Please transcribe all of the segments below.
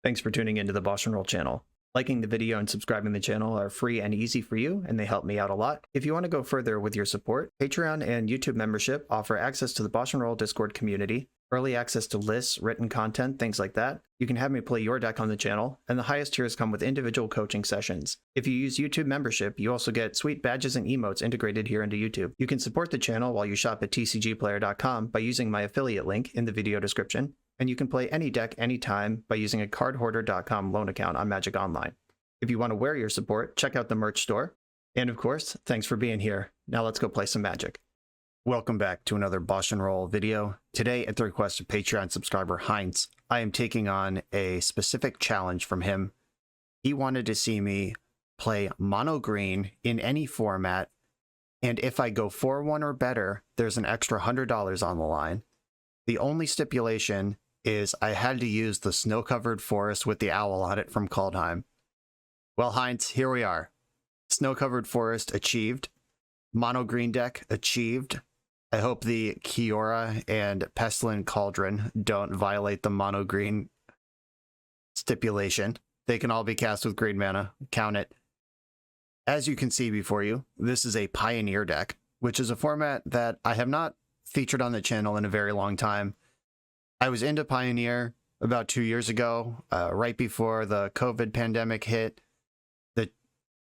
Thanks for tuning into the BoshNRoll channel. Liking the video and subscribing to the channel are free and easy for you, and they help me out a lot. If you want to go further with your support, Patreon and YouTube membership offer access to the BoshNRoll Discord community, early access to lists, written content, things like that. You can have me play your deck on the channel, and the highest tiers come with individual coaching sessions. If you use YouTube membership, you also get sweet badges and emotes integrated here into YouTube. You can support the channel while you shop at tcgplayer.com by using my affiliate link in the video description, and you can play any deck anytime by using a cardhoarder.com loan account on Magic Online. If you want to wear your support, check out the merch store. And of course, thanks for being here. Now let's go play some Magic. Welcome back to another BoshNRoll video. Today, at the request of Patreon subscriber Heinz, I am taking on a specific challenge from him. He wanted to see me play mono green in any format, and if I go 4-1 or better, there's an extra $100 on the line. The only stipulation is I had to use the snow-covered forest with the owl on it from Kaldheim. Well, Heinz, here we are. Snow-covered forest achieved. Mono green deck achieved. I hope the Kiora and Pestilent Cauldron don't violate the mono green stipulation. They can all be cast with green mana. Count it. As you can see before you, this is a Pioneer deck, which is a format that I have not featured on the channel in a very long time. I was into Pioneer about 2 years ago, right before the COVID pandemic hit. The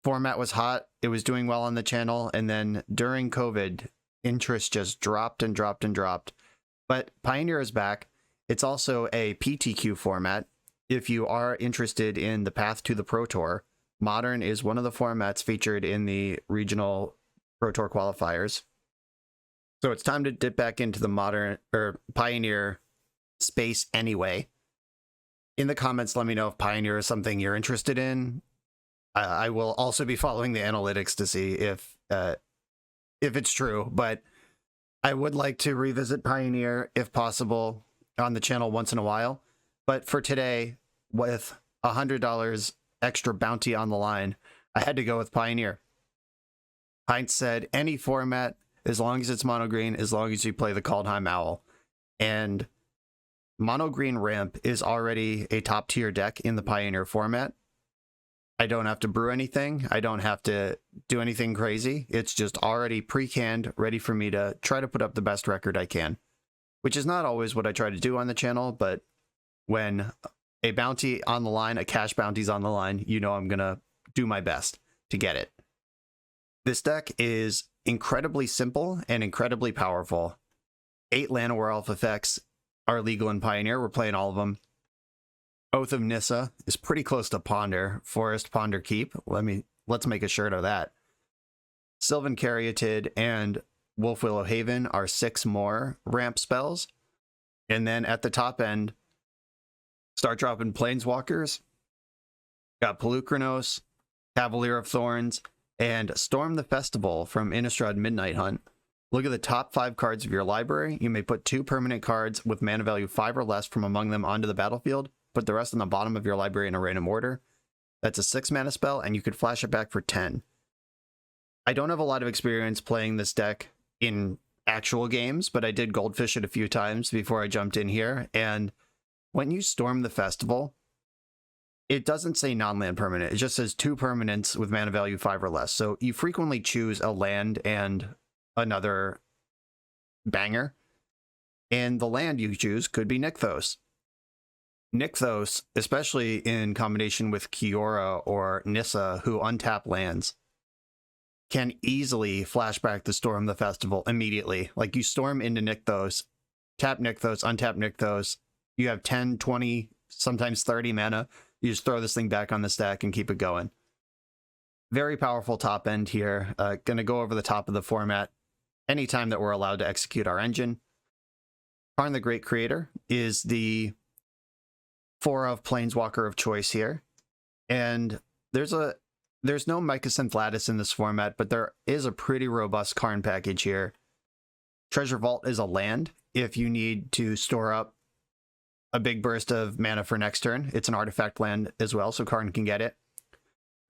format was hot. It was doing well on the channel. And then during COVID, interest just dropped and dropped and dropped. But Pioneer is back. It's also a PTQ format. If you are interested in the path to the Pro Tour, Modern is one of the formats featured in the regional Pro Tour qualifiers. So it's time to dip back into the Modern or Pioneer space anyway. In the comments, let me know if Pioneer is something you're interested in. I will also be following the analytics to see if it's true, but I would like to revisit Pioneer if possible on the channel once in a while. But for today, with $100 extra bounty on the line, I had to go with Pioneer. Heinz said any format, as long as it's mono green, as long as you play the Kaldheim Owl. And mono green ramp is already a top tier deck in the Pioneer format. I don't have to brew anything. I don't have to do anything crazy. It's just already pre-canned, ready for me to try to put up the best record I can, which is not always what I try to do on the channel, but when a bounty on the line, a cash bounty's on the line, you know I'm going to do my best to get it. This deck is incredibly simple and incredibly powerful. 8 Llanowar Elf effects are legal in Pioneer. We're playing all of them. Oath of Nissa is pretty close to Ponder. Forest, Ponder, Keep. Let's make a shirt of that. Sylvan Caryatid and Wolfwillow Haven are 6 more ramp spells. And then at the top end, start dropping Planeswalkers. Got Pelucranos, Cavalier of Thorns, and Storm the Festival from Innistrad Midnight Hunt. Look at the top 5 cards of your library. You may put 2 permanent cards with mana value 5 or less from among them onto the battlefield. Put the rest on the bottom of your library in a random order. That's a 6 mana spell, and you could flash it back for 10. I don't have a lot of experience playing this deck in actual games, but I did Goldfish it a few times before I jumped in here. And when you Storm the Festival, it doesn't say non-land permanent. It just says 2 permanents with mana value 5 or less. So you frequently choose a land and another banger. And the land you choose could be Nykthos. Nykthos, especially in combination with Kiora or Nissa, who untap lands, can easily flashback the Storm the Festival immediately. Like you storm into Nykthos, tap Nykthos, untap Nykthos. You have 10, 20, sometimes 30 mana. You just throw this thing back on the stack and keep it going. Very powerful top end here. Going to go over the top of the format anytime that we're allowed to execute our engine. KARN the Great Creator is the 4 of Planeswalker of choice here. And there's no Mycosynth Lattice in this format, but there is a pretty robust KARN package here. Treasure Vault is a land if you need to store up a big burst of mana for next turn. It's an artifact land as well, so KARN can get it.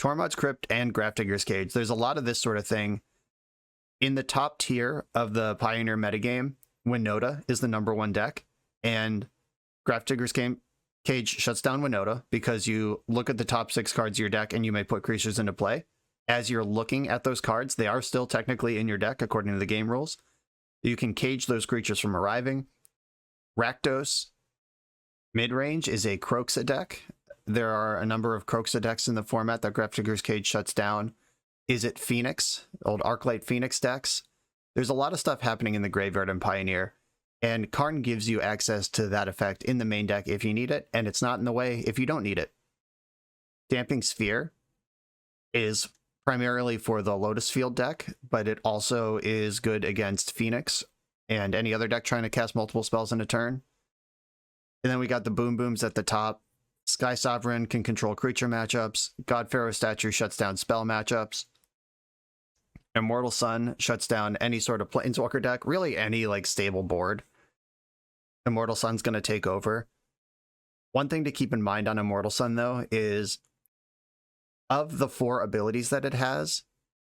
Tormod's Crypt and Grafdigger's Cage. There's a lot of this sort of thing. In the top tier of the Pioneer metagame, Winota is the #1 deck, and Grafdigger's Cage shuts down Winota because you look at the top 6 cards of your deck and you may put creatures into play. As you're looking at those cards, they are still technically in your deck according to the game rules. You can cage those creatures from arriving. Rakdos Midrange is a Kroxa deck. There are a number of Kroxa decks in the format that Grafdigger's Cage shuts down. Is it Phoenix? Old Arclight Phoenix decks. There's a lot of stuff happening in the graveyard and Pioneer, and Karn gives you access to that effect in the main deck if you need it, and it's not in the way if you don't need it. Damping Sphere is primarily for the Lotus Field deck, but it also is good against Phoenix and any other deck trying to cast multiple spells in a turn. And then we got the Boom Booms at the top. Sky Sovereign can control creature matchups. God Pharaoh Statue shuts down spell matchups. Immortal Sun shuts down any sort of Planeswalker deck, really any like stable board. Immortal Sun's going to take over. One thing to keep in mind on Immortal Sun, though, is of the 4 abilities that it has,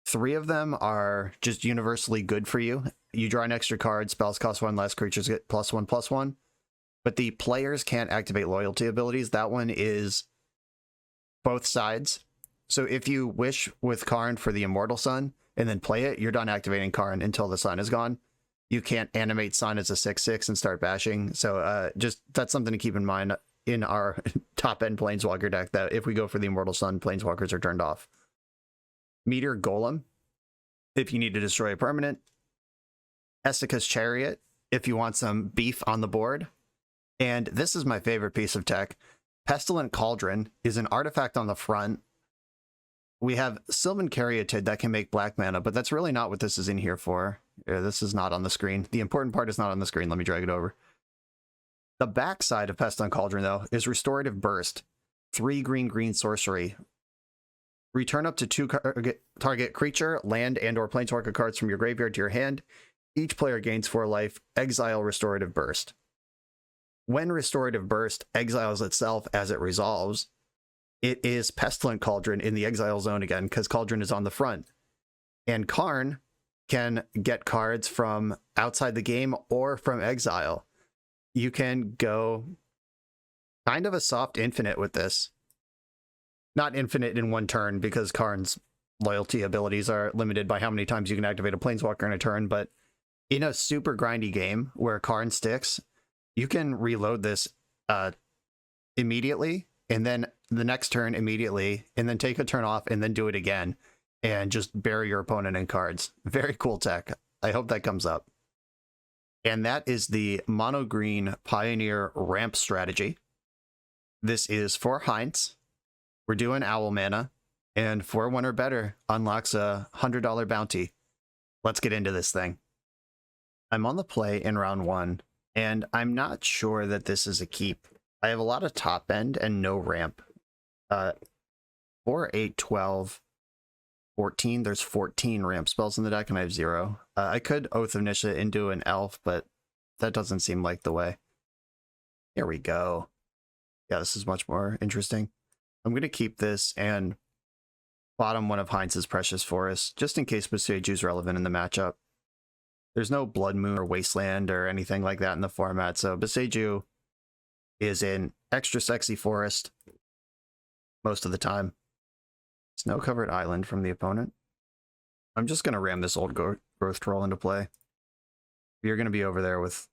3 of them are just universally good for you. You draw an extra card, spells cost 1 less, creatures get +1/+1. But the players can't activate loyalty abilities. That one is both sides. So if you wish with Karn for the Immortal Sun and then play it, you're done activating Karn until the sun is gone. You can't animate Sun as a 6/6 and start bashing. So just that's something to keep in mind in our top-end Planeswalker deck, that if we go for the Immortal Sun, Planeswalkers are turned off. Meteor Golem, if you need to destroy a permanent. Essica's Chariot, if you want some beef on the board. And this is my favorite piece of tech. Pestilent Cauldron is an artifact on the front. We have Sylvan Caryatid that can make black mana, but that's really not what this is in here for. This is not on the screen. The important part is not on the screen. Let me drag it over. The backside of Pestilent Cauldron, though, is Restorative Burst. 3 green sorcery. Return up to 2 target creature, land, and or Planeswalker cards from your graveyard to your hand. Each player gains 4 life. Exile Restorative Burst. When Restorative Burst exiles itself as it resolves, it is Pestilent Cauldron in the exile zone again, because Cauldron is on the front. And Karn can get cards from outside the game or from exile. You can go kind of a soft infinite with this. Not infinite in one turn, because Karn's loyalty abilities are limited by how many times you can activate a Planeswalker in a turn, but in a super grindy game where Karn sticks, you can reload this immediately, and then the next turn immediately, and then take a turn off, and then do it again, and just bury your opponent in cards. Very cool tech. I hope that comes up. And that is the mono green Pioneer ramp strategy. This is for Heinz. We're doing Owl mana, and 4/1 or better unlocks a $100 bounty. Let's get into this thing. I'm on the play in round 1, and I'm not sure that this is a keep. I have a lot of top end and no ramp. 4, 8, 12, 14. There's 14 ramp spells in the deck, and I have 0. I could Oath of Nisha into an elf, but that doesn't seem like the way. Here we go. Yeah, this is much more interesting. I'm going to keep this and bottom one of Heinz's Precious Forest, just in case Boseiju is relevant in the matchup. There's no Blood Moon or Wasteland or anything like that in the format, so Boseiju is an extra sexy forest most of the time. Snow-covered island from the opponent. I'm just going to ram this old growth troll into play. If you're going to be over there with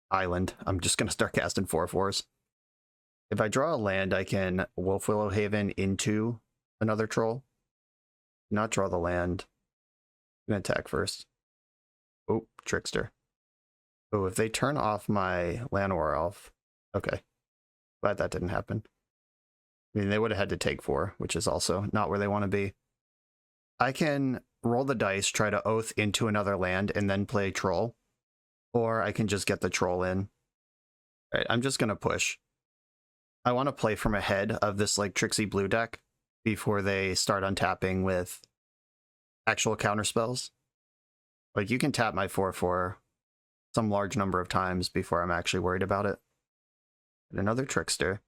island, I'm just going to start casting 4/4s. If I draw a land, I can Wolf Willow Haven into another troll. Not draw the land. I'm going to attack first. Oh, Trickster. Oh, if they turn off my Llanowar Elf. Okay. Glad that didn't happen. I mean, they would have had to take 4, which is also not where they want to be. I can roll the dice, try to Oath into another land, and then play Troll. Or I can just get the Troll in. All right, I'm just going to push. I want to play from ahead of this like Trixie Blue deck before they start untapping with actual counterspells. Like, you can tap my 4/4 some large number of times before I'm actually worried about it. And another Trickster.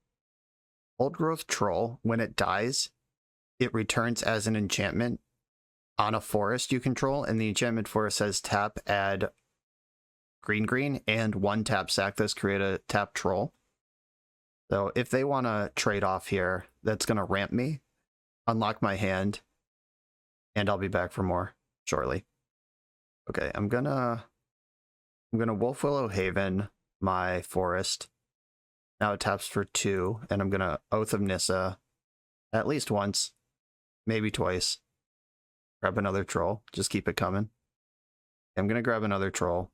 Old Growth Troll, when it dies, it returns as an enchantment on a forest you control, and the enchantment forest says tap, add green, and 1 tap sack this, create a tap troll. So if they want to trade off here, that's going to ramp me, unlock my hand, and I'll be back for more shortly. Okay, I'm gonna Wolf Willow Haven my forest. Now it taps for 2, and I'm gonna Oath of Nissa at least once, maybe twice. Grab another troll, just keep it coming. I'm gonna grab another troll.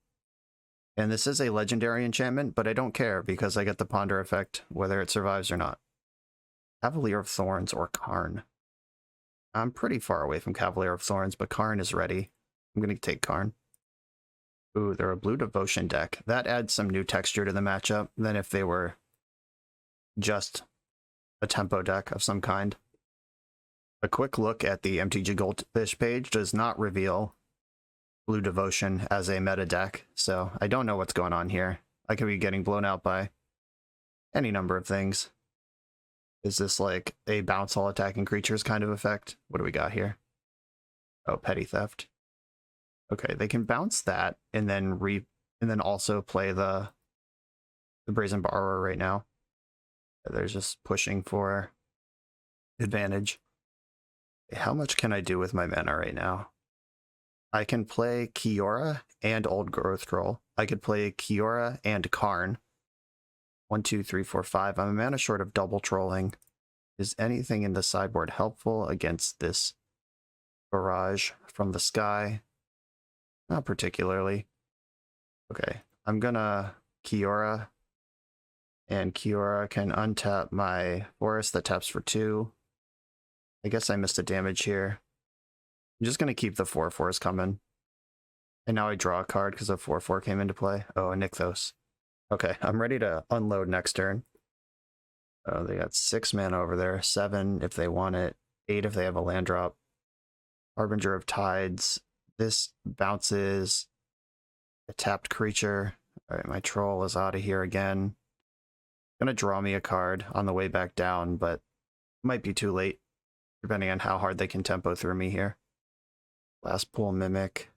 And this is a legendary enchantment, but I don't care because I get the ponder effect, whether it survives or not. Cavalier of Thorns or KARN. I'm pretty far away from Cavalier of Thorns, but KARN is ready. I'm going to take KARN. Ooh, they're a blue devotion deck. That adds some new texture to the matchup than if they were just a tempo deck of some kind. A quick look at the MTG Goldfish page does not reveal blue devotion as a meta deck, so I don't know what's going on here. I could be getting blown out by any number of things. Is this like a bounce all attacking creatures kind of effect? What do we got here? Oh, petty theft. Okay, they can bounce that and then also play the Brazen Borrower right now. They're just pushing for advantage. How much can I do with my mana right now? I can play Kiora and Old Growth Troll. I could play Kiora and KARN. 1, 2, 3, 4, 5. I'm a mana short of double trolling. Is anything in the sideboard helpful against this barrage from the sky? Not particularly. Okay, I'm gonna Kiora. And Kiora can untap my forest that taps for 2. I guess I missed a damage here. I'm just gonna keep the 4/4s coming. And now I draw a card because a 4/4 came into play. Oh, a Nykthos. Okay, I'm ready to unload next turn. Oh, they got 6 mana over there. 7 if they want it. 8 if they have a land drop. Harbinger of Tides. This bounces a tapped creature. Alright, my troll is out of here again. Gonna draw me a card on the way back down, but might be too late, depending on how hard they can tempo through me here. Last Pool Mimic.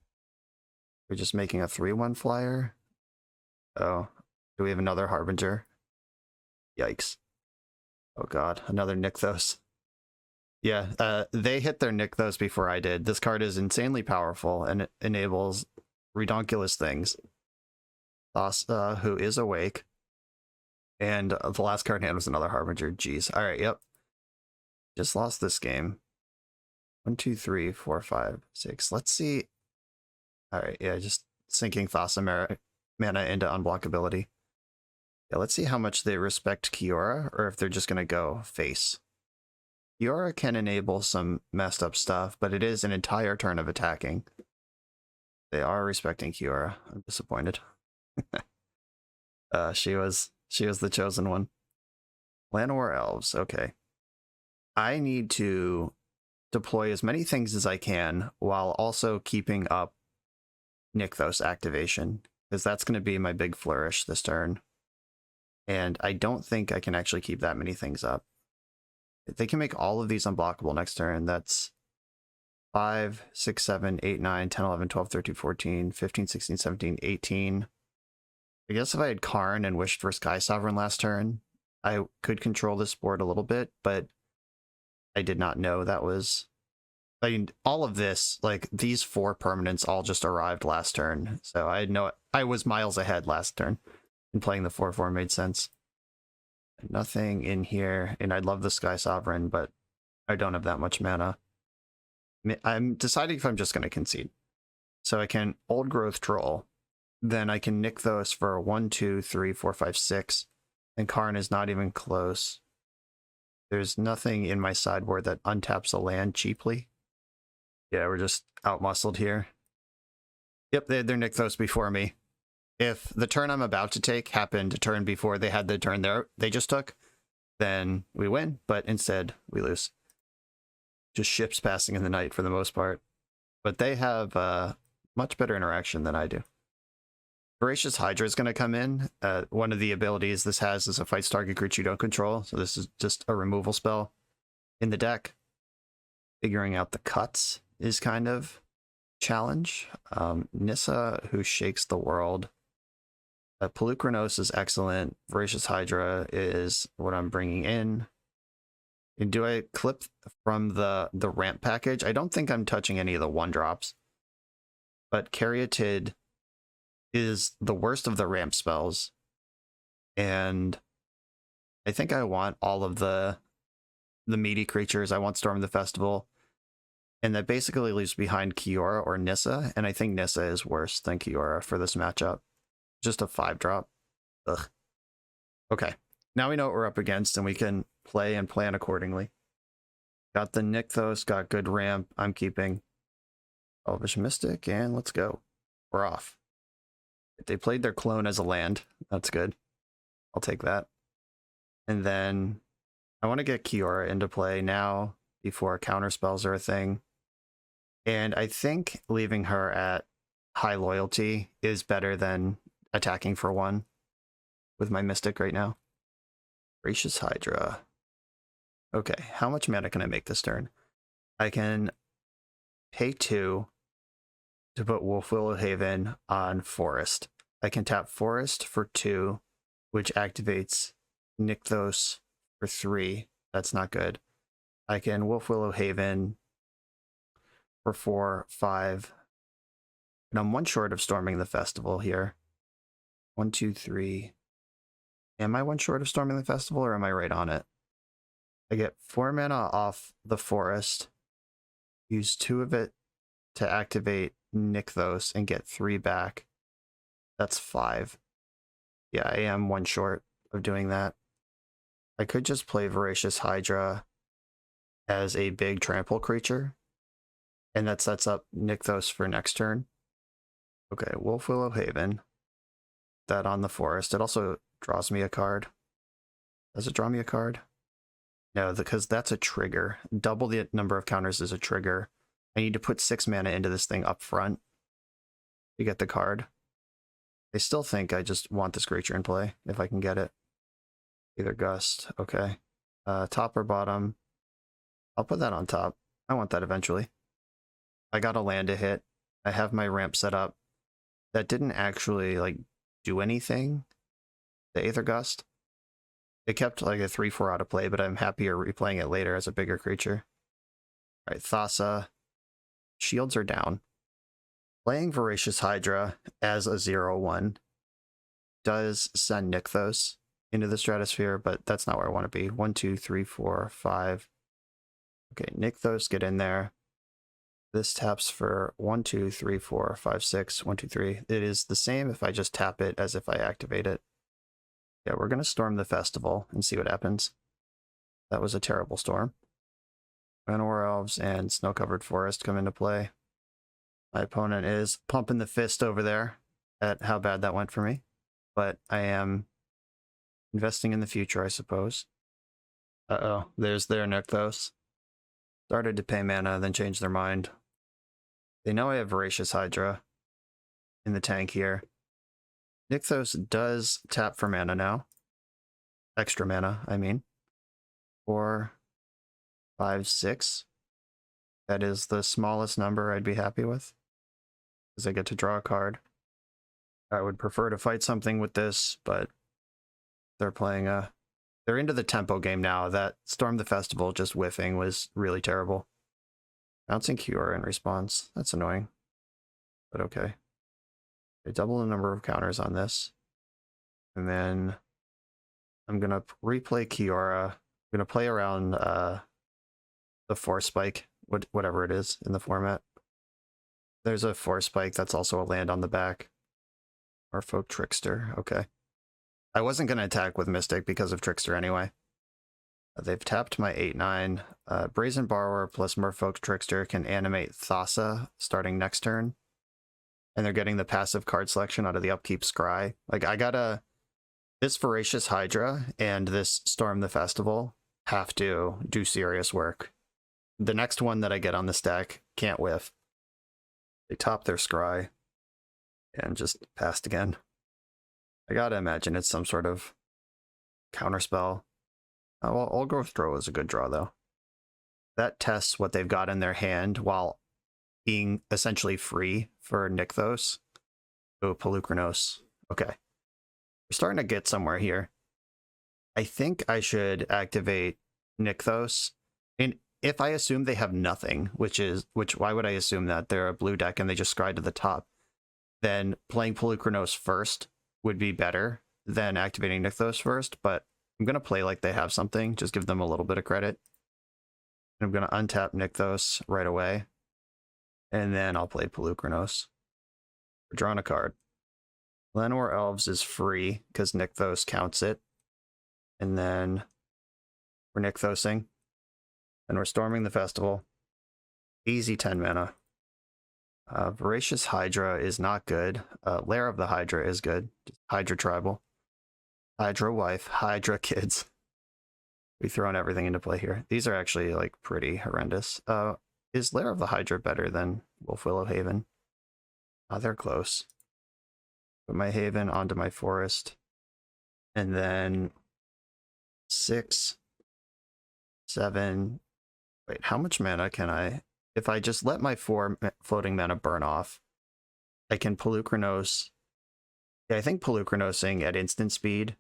We're just making a 3/1 flyer. Oh, do we have another Harbinger? Yikes. Oh god, another Nykthos. Yeah, they hit their Nykthos before I did. This card is insanely powerful and it enables redonkulous things. Thassa, who is awake. And the last card in hand was another Harbinger. Jeez. Alright, yep. Just lost this game. 1, 2, 3, 4, 5, 6. Let's see. Alright, yeah, just sinking Thassa mana into unblockability. Yeah, let's see how much they respect Kiora, or if they're just going to go face. Kiora can enable some messed up stuff, but it is an entire turn of attacking. They are respecting Kiora. I'm disappointed. She was the chosen one. Llanowar Elves, okay. I need to deploy as many things as I can while also keeping up Nykthos activation, because that's going to be my big flourish this turn. And I don't think I can actually keep that many things up. If they can make all of these unblockable next turn, that's 5, 6, 7, 8, 9, 10, 11, 12, 13, 14, 15, 16, 17, 18. I guess if I had KARN and wished for Sky Sovereign last turn, I could control this board a little bit, but I did not know that was... I mean, all of this, like, these 4 permanents all just arrived last turn, so I was miles ahead last turn, and playing the 4/4 made sense. Nothing in here, and I'd love the Sky Sovereign, but I don't have that much mana. I'm deciding if I'm just going to concede. So I can Old Growth Troll, then I can Nykthos for 1, 2, 3, 4, 5, 6, and KARN is not even close. There's nothing in my sideboard that untaps a land cheaply. Yeah, we're just outmuscled here. Yep, they had their Nykthos before me. If the turn I'm about to take happened a turn before they had the turn they just took, then we win, but instead we lose. Just ships passing in the night for the most part. But they have much better interaction than I do. Voracious Hydra is going to come in. One of the abilities this has is a fights target creature you don't control, so this is just a removal spell in the deck. Figuring out the cuts is kind of challenge. Nissa, who shakes the world. Polukranos is excellent. Voracious Hydra is what I'm bringing in. And do I clip from the ramp package? I don't think I'm touching any of the 1-drops. But Caryatid is the worst of the ramp spells. And I think I want all of the meaty creatures. I want Storm the Festival. And that basically leaves behind Kiora or Nissa. And I think Nissa is worse than Kiora for this matchup. Just a 5-drop. Ugh. Okay. Now we know what we're up against and we can play and plan accordingly. Got the Nykthos, got good ramp. I'm keeping Elvish Mystic, and let's go. We're off. They played their clone as a land. That's good. I'll take that. And then I want to get Kiora into play now before counter spells are a thing. And I think leaving her at high loyalty is better than attacking for 1 with my Mystic right now. Voracious Hydra. Okay, how much mana can I make this turn? I can pay 2 to put Wolfwillowhaven on Forest. I can tap Forest for 2, which activates Nykthos for 3. That's not good. I can Wolfwillowhaven for 4, 5. And I'm 1 short of storming the festival here. 1, 2, 3. Am I 1 short of storming the festival, or am I right on it? I get 4 mana off the forest, use 2 of it to activate Nykthos and get 3 back. That's 5. Yeah, I am 1 short of doing that. I could just play Voracious Hydra as a big trample creature, and that sets up Nykthos for next turn. Okay, Wolfwillowhaven. That on the forest. It also draws me a card. Does it draw me a card? No, because that's a trigger. Double the number of counters is a trigger. I need to put 6 mana into this thing up front to get the card. I still think I just want this creature in play, if I can get it. Either Gust, okay. Top or bottom? I'll put that on top. I want that eventually. I got a land to hit. I have my ramp set up. That didn't actually, like, do anything. The Aether Gust. It kept like a 3/4 out of play, but I'm happier replaying it later as a bigger creature. Alright, Thassa. Shields are down. Playing Voracious Hydra as a 0/1 does send Nykthos into the stratosphere, but that's not where I want to be. 1, 2, 3, 4, 5. Okay, Nykthos, get in there. This taps for 1, 2, 3, 4, 5, 6, 1, 2, 3. It is the same if I just tap it as if I activate it. Yeah, we're going to storm the festival and see what happens. That was a terrible storm. Manowar Elves and Snow-Covered Forest come into play. My opponent is pumping the fist over there at how bad that went for me. But I am investing in the future, I suppose. Uh-oh, there's their Nykthos. Started to pay mana, then changed their mind. They know I have Voracious Hydra in the tank here. Nykthos does tap for mana now. Extra mana, I mean. 4, 5, 6. That is the smallest number I'd be happy with, because I get to draw a card. I would prefer to fight something with this, but they're playing they're into the tempo game now. That Storm the Festival just whiffing was really terrible. Bouncing Kiora in response. That's annoying, but okay. They double the number of counters on this. And then I'm going to replay Kiora. I'm going to play around the Force Spike, whatever it is in the format. There's a Force Spike that's also a land on the back. Merfolk Trickster, okay. I wasn't going to attack with Mystic because of Trickster anyway. They've tapped my 8/9. Brazen Borrower plus Merfolk Trickster can animate Thassa starting next turn. And they're getting the passive card selection out of the upkeep Scry. Like, I gotta... This Voracious Hydra and this Storm the Festival have to do serious work. The next one that I get on this deck can't whiff. They top their Scry and just passed again. I gotta imagine it's some sort of counterspell. Well, Old Growth Draw is a good draw, though. That tests what they've got in their hand while being essentially free for Nykthos. Oh, Polukranos. Okay. We're starting to get somewhere here. I think I should activate Nykthos. And if I assume they have nothing, which why would I assume that? They're a blue deck and they just scry to the top. Then playing Polukranos first would be better than activating Nykthos first, but I'm going to play like they have something, just give them a little bit of credit. I'm going to untap Nykthos right away, and then I'll play Polukranos. We're drawing a card. Llanowar Elves is free because Nykthos counts it. And then we're Nykthosing. And we're storming the festival. Easy 10 mana. Voracious Hydra is not good. Lair of the Hydra is good. Hydra Tribal. Hydra Wife. Hydra Kids. We've thrown everything into play here. These are actually like pretty horrendous. Is Lair of the Hydra better than Wolfwillow Haven? They're close. Put my Haven onto my Forest. And then 6, 7. Wait, how much mana can I... If I just let my 4 floating mana burn off, I can Polukranos... Yeah, I think Polukranosing at instant speed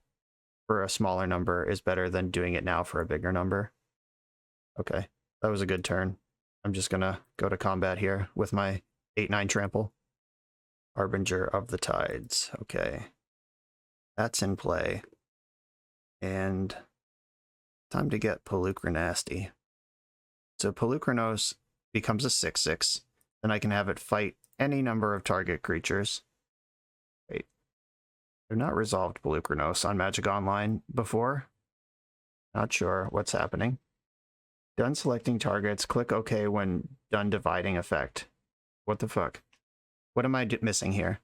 for a smaller number is better than doing it now for a bigger number. Okay, that was a good turn. I'm just gonna go to combat here with my 8/9 trample. Harbinger of the Tides. Okay. That's in play. And time to get Polucranasty. So Polukranos becomes a 6/6. Then I can have it fight any number of target creatures. Wait. I've not resolved Polukranos on Magic Online before. Not sure what's happening. Done selecting targets. Click OK when done dividing effect. What the fuck? What am I missing here?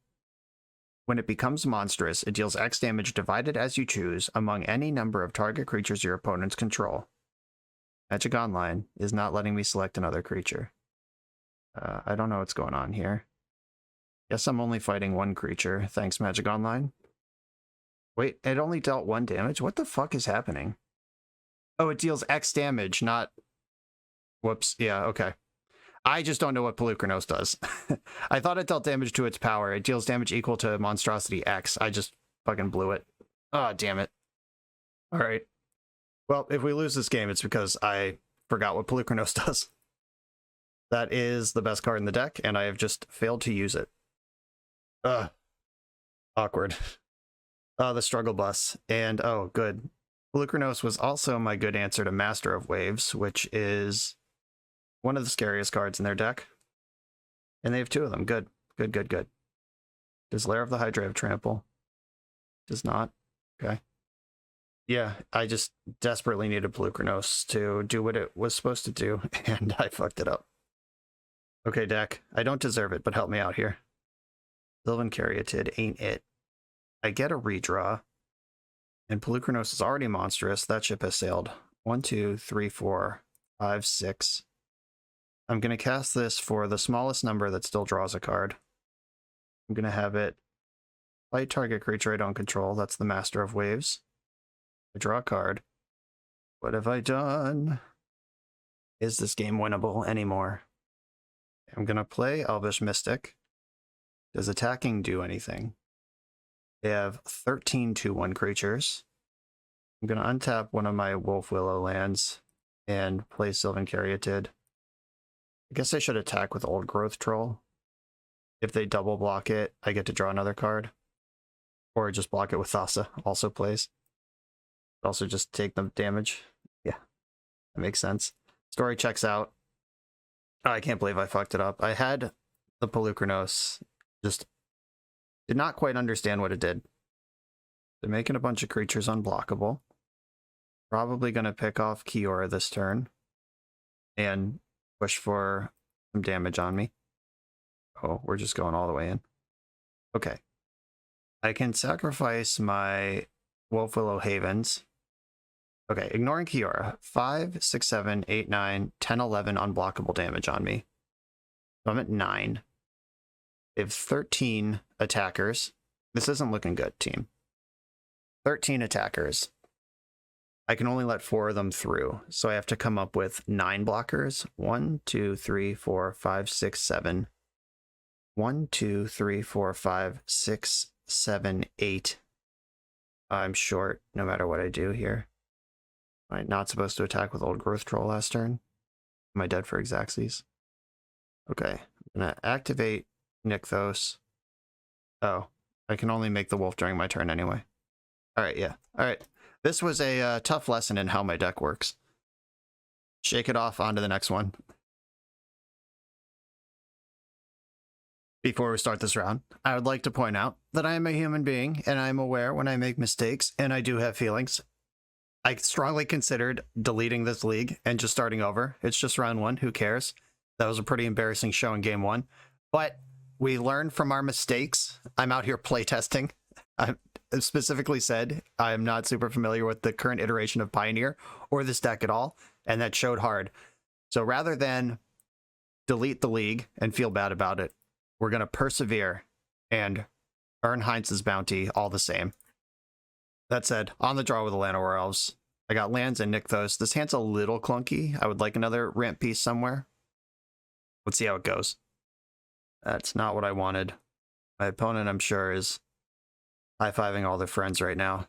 When it becomes monstrous, it deals X damage divided as you choose among any number of target creatures your opponents control. Magic Online is not letting me select another creature. I don't know what's going on here. Guess I'm only fighting one creature. Thanks, Magic Online. Wait, it only dealt 1 damage? What the fuck is happening? Oh, it deals X damage, not... Whoops. Yeah, okay. I just don't know what Polukranos does. I thought it dealt damage to its power. It deals damage equal to Monstrosity X. I just fucking blew it. Oh, damn it. All right. Well, if we lose this game, it's because I forgot what Polukranos does. That is the best card in the deck, and I have just failed to use it. Ugh. Awkward. The Struggle Bus. And, oh, good. Polukranos was also my good answer to Master of Waves, which is one of the scariest cards in their deck. And they have 2 of them. Good. Good, good, good. Does Lair of the Hydra have trample? Does not. Okay. Yeah, I just desperately needed Polukranos to do what it was supposed to do, and I fucked it up. Okay, deck. I don't deserve it, but help me out here. Sylvan Caryatid ain't it. I get a redraw, and Polukranos is already monstrous. That ship has sailed. 1, 2, 3, 4, 5, 6. I'm going to cast this for the smallest number that still draws a card. I'm going to have it fight target creature I don't control. That's the Master of Waves. I draw a card. What have I done? Is this game winnable anymore? I'm going to play Elvish Mystic. Does attacking do anything? They have 13 2/1 creatures. I'm going to untap one of my Wolfwillow lands and play Sylvan Caryatid. I guess I should attack with Old Growth Troll. If they double block it, I get to draw another card. Or just block it with Thassa, also plays. Also just take the damage. Yeah, that makes sense. Story checks out. Oh, I can't believe I fucked it up. I had the Polukranos, just did not quite understand what it did. They're making a bunch of creatures unblockable. Probably going to pick off Kiora this turn. And push for some damage on me. Oh, we're just going all the way in. Okay. I can sacrifice my Wolfwillow Havens. Okay, ignoring Kiora. 5, 6, 7, 8, 9, 10, 11 unblockable damage on me. So I'm at 9. They have 13 attackers. This isn't looking good, team. 13 attackers. I can only let 4 of them through, so I have to come up with 9 blockers. 1, 2, 3, 4, 5, 6, 7. 1, 2, 3, 4, 5, 6, 7, 8. I'm short no matter what I do here. Am I not supposed to attack with Old Growth Troll last turn? Am I dead for Xaxes? Okay, I'm gonna activate Nykthos. Oh, I can only make the wolf during my turn anyway. Alright, yeah. Alright. This was a tough lesson in how my deck works. Shake it off, on to the next one. Before we start this round, I would like to point out that I am a human being, and I am aware when I make mistakes, and I do have feelings. I strongly considered deleting this league and just starting over. It's just round one, who cares? That was a pretty embarrassing show in game one. But we learn from our mistakes. I'm out here playtesting. I specifically said I am not super familiar with the current iteration of Pioneer or this deck at all, and that showed hard. So rather than delete the league and feel bad about it, we're going to persevere and earn Heinz's bounty all the same. That said, on the draw with the Llanowar Elves. I got lands and Nykthos. This hand's a little clunky. I would like another ramp piece somewhere. Let's see how it goes. That's not what I wanted. My opponent, I'm sure, is high-fiving all their friends right now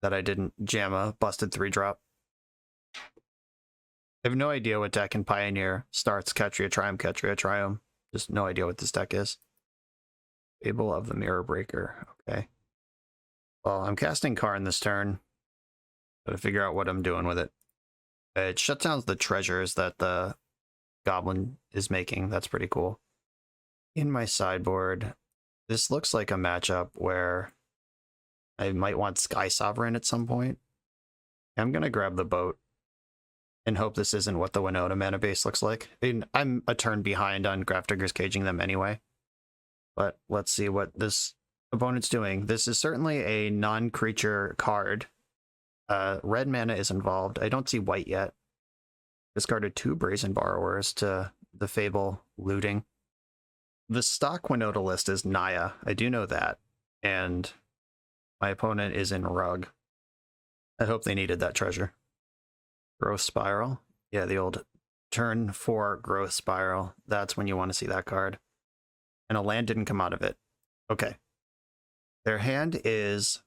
that I didn't jam a busted 3-drop. I have no idea what deck in Pioneer starts Ketria Triumph. Just no idea what this deck is. Fable of the Mirror Breaker. Okay. Well, I'm casting KARN this turn. Gotta figure out what I'm doing with it. It shuts down the treasures that the goblin is making. That's pretty cool. In my sideboard, this looks like a matchup where I might want Sky Sovereign at some point. I'm gonna grab the boat and hope this isn't what the Winota mana base looks like. I mean, I'm a turn behind on Grafdigger's caging them anyway. But let's see what this opponent's doing. This is certainly a non-creature card. Red mana is involved. I don't see white yet. Discarded 2 Brazen Borrowers to the Fable looting. The stock Winota list is Naya. I do know that. And my opponent is in Rug. I hope they needed that treasure. Growth Spiral. Yeah, the old turn 4 Growth Spiral. That's when you want to see that card. And a land didn't come out of it. Okay. Their hand is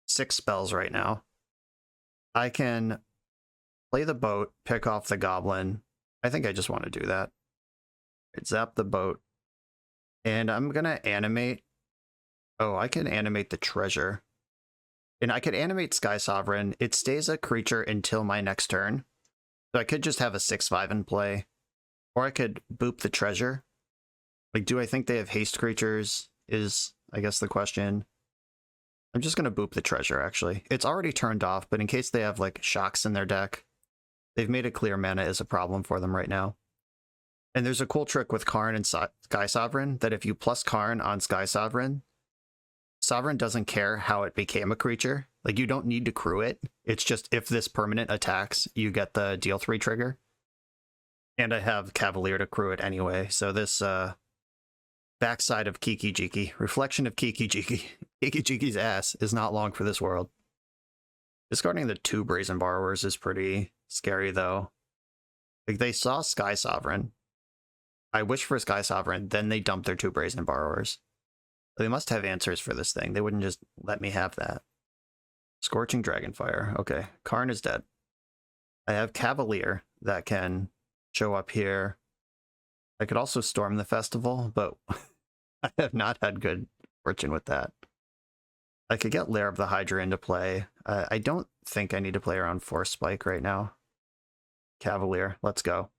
6 spells right now. I can play the boat, pick off the goblin. I think I just want to do that. Zap the boat. And I'm going to animate. Oh, I can animate the treasure. And I could animate Sky Sovereign. It stays a creature until my next turn. So I could just have a 6/5 in play. Or I could boop the treasure. Like, do I think they have haste creatures is, I guess, the question. I'm just going to boop the treasure, actually. It's already turned off, but in case they have, like, shocks in their deck, they've made it clear mana is a problem for them right now. And there's a cool trick with KARN and Sky Sovereign that if you plus KARN on Sky Sovereign, Sovereign doesn't care how it became a creature. Like, you don't need to crew it. It's just if this permanent attacks, you get the deal 3 trigger. And I have Cavalier to crew it anyway, so this, backside of Kiki Jiki, reflection of Kiki Jiki. Kiki Jiki's ass is not long for this world. Discarding the 2 Brazen Borrowers is pretty scary, though. Like, they saw Sky Sovereign. I wish for Sky Sovereign, then they dumped their 2 Brazen Borrowers. They must have answers for this thing. They wouldn't just let me have that. Scorching Dragonfire. Okay, KARN is dead. I have Cavalier that can show up here. I could also storm the festival, but I have not had good fortune with that. I could get Lair of the Hydra into play. I don't think I need to play around Force Spike right now. Cavalier, let's go.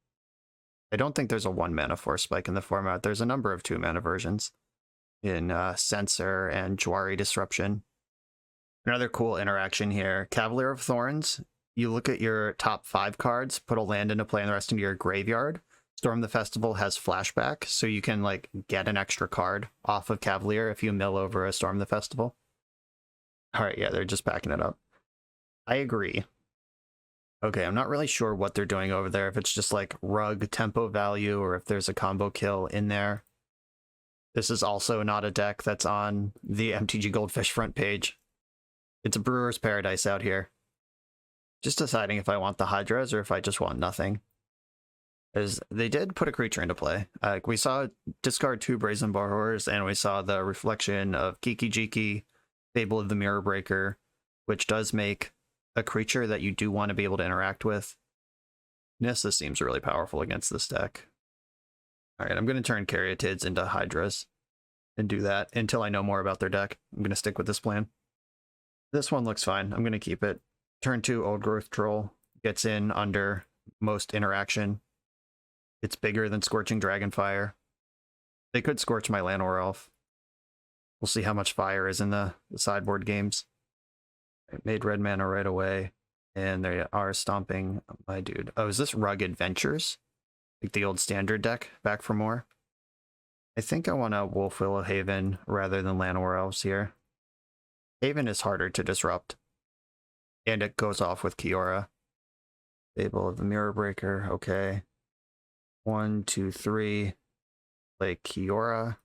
I don't think there's a 1-mana Force Spike in the format. There's a number of 2-mana versions in Censor and Jwari Disruption. Another cool interaction here. Cavalier of Thorns, you look at your top 5 cards, put a land into play and the rest into your graveyard. Storm the Festival has flashback, so you can like get an extra card off of Cavalier if you mill over a Storm the Festival. Alright, yeah, they're just backing it up. I agree. Okay, I'm not really sure what they're doing over there, if it's just like rug tempo value or if there's a combo kill in there. This is also not a deck that's on the MTG Goldfish front page. It's a brewer's paradise out here. Just deciding if I want the Hydras or if I just want nothing. Is they did put a creature into play. We saw discard 2 Brazen Borrowers, and we saw the reflection of Kiki Jiki, Fable of the Mirror Breaker. which does make a creature that you do want to be able to interact with. Nissa seems really powerful against this deck. All right, I'm going to turn Caryatids into Hydras and do that until I know more about their deck. I'm going to stick with this plan. This one looks fine. I'm going to keep it. Turn 2 Old Growth Troll gets in under most interaction. It's bigger than Scorching Dragonfire. They could Scorch my Llanowar Elf. We'll see how much fire is in the sideboard games. I made red mana right away. And they are stomping my dude. Oh, is this Rugged Ventures? Like the old standard deck, back for more? I think I want to Wolf Willow Haven rather than Llanowar Elves here. Haven is harder to disrupt. And it goes off with Kiora. Fable of the Mirror Breaker, okay. 1, 2, 3. Play Kiora.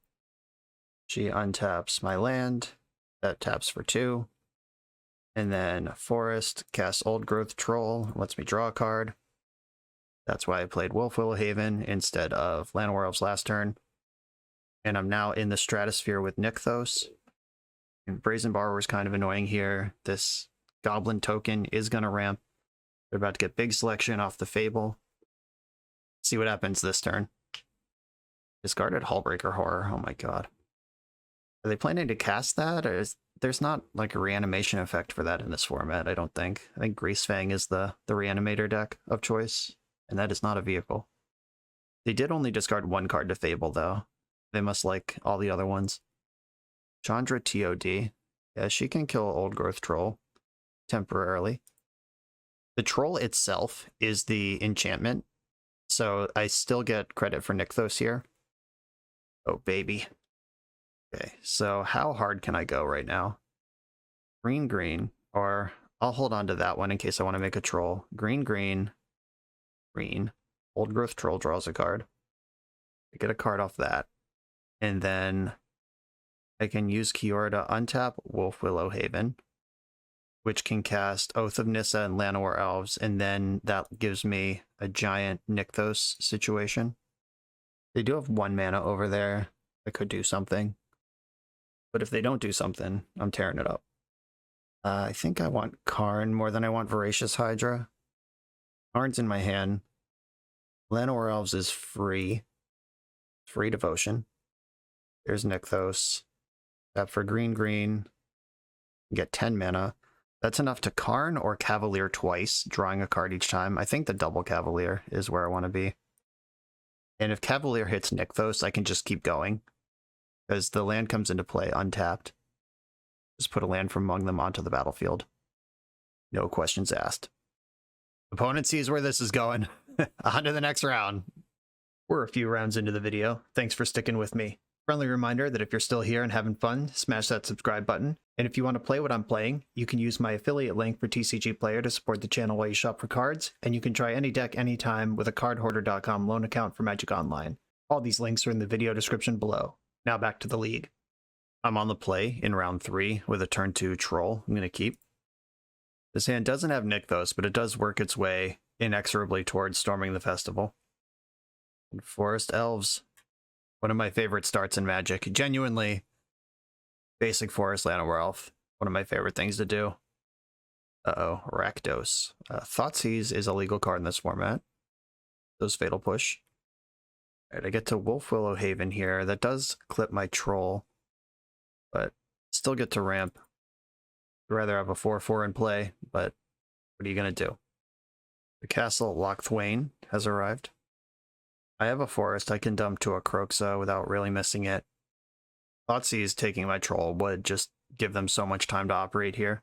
She untaps my land. That taps for 2. And then Forest, cast Old Growth Troll, lets me draw a card. That's why I played Wolf Willow Haven instead of Llanowar Elves last turn. And I'm now in the Stratosphere with Nykthos. And Brazen Borrower is kind of annoying here. This Goblin token is going to ramp. They're about to get big selection off the Fable. See what happens this turn. Discarded Hullbreaker Horror. Oh my god. Are they planning to cast that? Or there's not like a reanimation effect for that in this format, I don't think. I think Greasefang is the reanimator deck of choice, and that is not a vehicle. They did only discard 1 card to Fable, though. They must like all the other ones. Chandra TOD. Yeah, she can kill Old Growth Troll temporarily. The troll itself is the enchantment, so I still get credit for Nykthos here. Oh, baby. Okay, so how hard can I go right now? Green, green, or I'll hold on to that one in case I want to make a troll. Green, green, green. Old Growth Troll draws a card. I get a card off that. And then I can use Kiora to untap Wolf Willow Haven, which can cast Oath of Nissa and Llanowar Elves, and then that gives me a giant Nykthos situation. They do have 1 mana over there that could do something. But if they don't do something, I'm tearing it up. I think I want KARN more than I want Voracious Hydra. KARN's in my hand. Llanowar Elves is free. Free devotion. There's Nykthos. Tap for green, green. Get 10 mana. That's enough to KARN or Cavalier twice, drawing a card each time. I think the double Cavalier is where I want to be. And if Cavalier hits Nykthos, I can just keep going. Because the land comes into play untapped. Just put a land from among them onto the battlefield. No questions asked. Opponent sees where this is going. On to the next round. We're a few rounds into the video. Thanks for sticking with me. Friendly reminder that if you're still here and having fun, smash that subscribe button. And if you want to play what I'm playing, you can use my affiliate link for TCG Player to support the channel while you shop for cards. And you can try any deck anytime with a cardhoarder.com loan account for Magic Online. All these links are in the video description below. Now back to the league. I'm on the play in round 3 with a turn 2 troll I'm going to keep. This hand doesn't have Nykthos, but it does work its way inexorably towards storming the festival. And Forest Elves. One of my favorite starts in Magic. Genuinely, basic Forest Llanowar Elf. One of my favorite things to do. Uh-oh, Rakdos. Thoughtseize is a legal card in this format. Those Fatal Push. Alright, I get to Wolf Willow Haven here. That does clip my troll, but still get to ramp. I'd rather have a 4/4 in play, but what are you going to do? The Castle Lochthwain has arrived. I have a forest I can dump to a Kroxa without really missing it. Thoughtseize taking my troll would just give them so much time to operate here.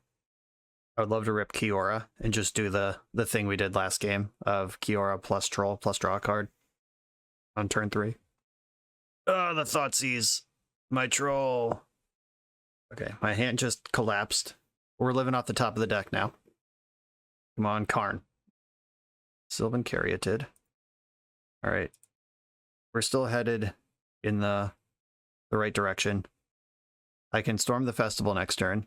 I would love to rip Kiora and just do the thing we did last game of Kiora plus troll plus draw a card on turn 3. Oh, the Thoughtseize. My troll. Okay, my hand just collapsed. We're living off the top of the deck now. Come on, KARN. Sylvan Caryatid. Alright. We're still headed in the right direction. I can storm the festival next turn.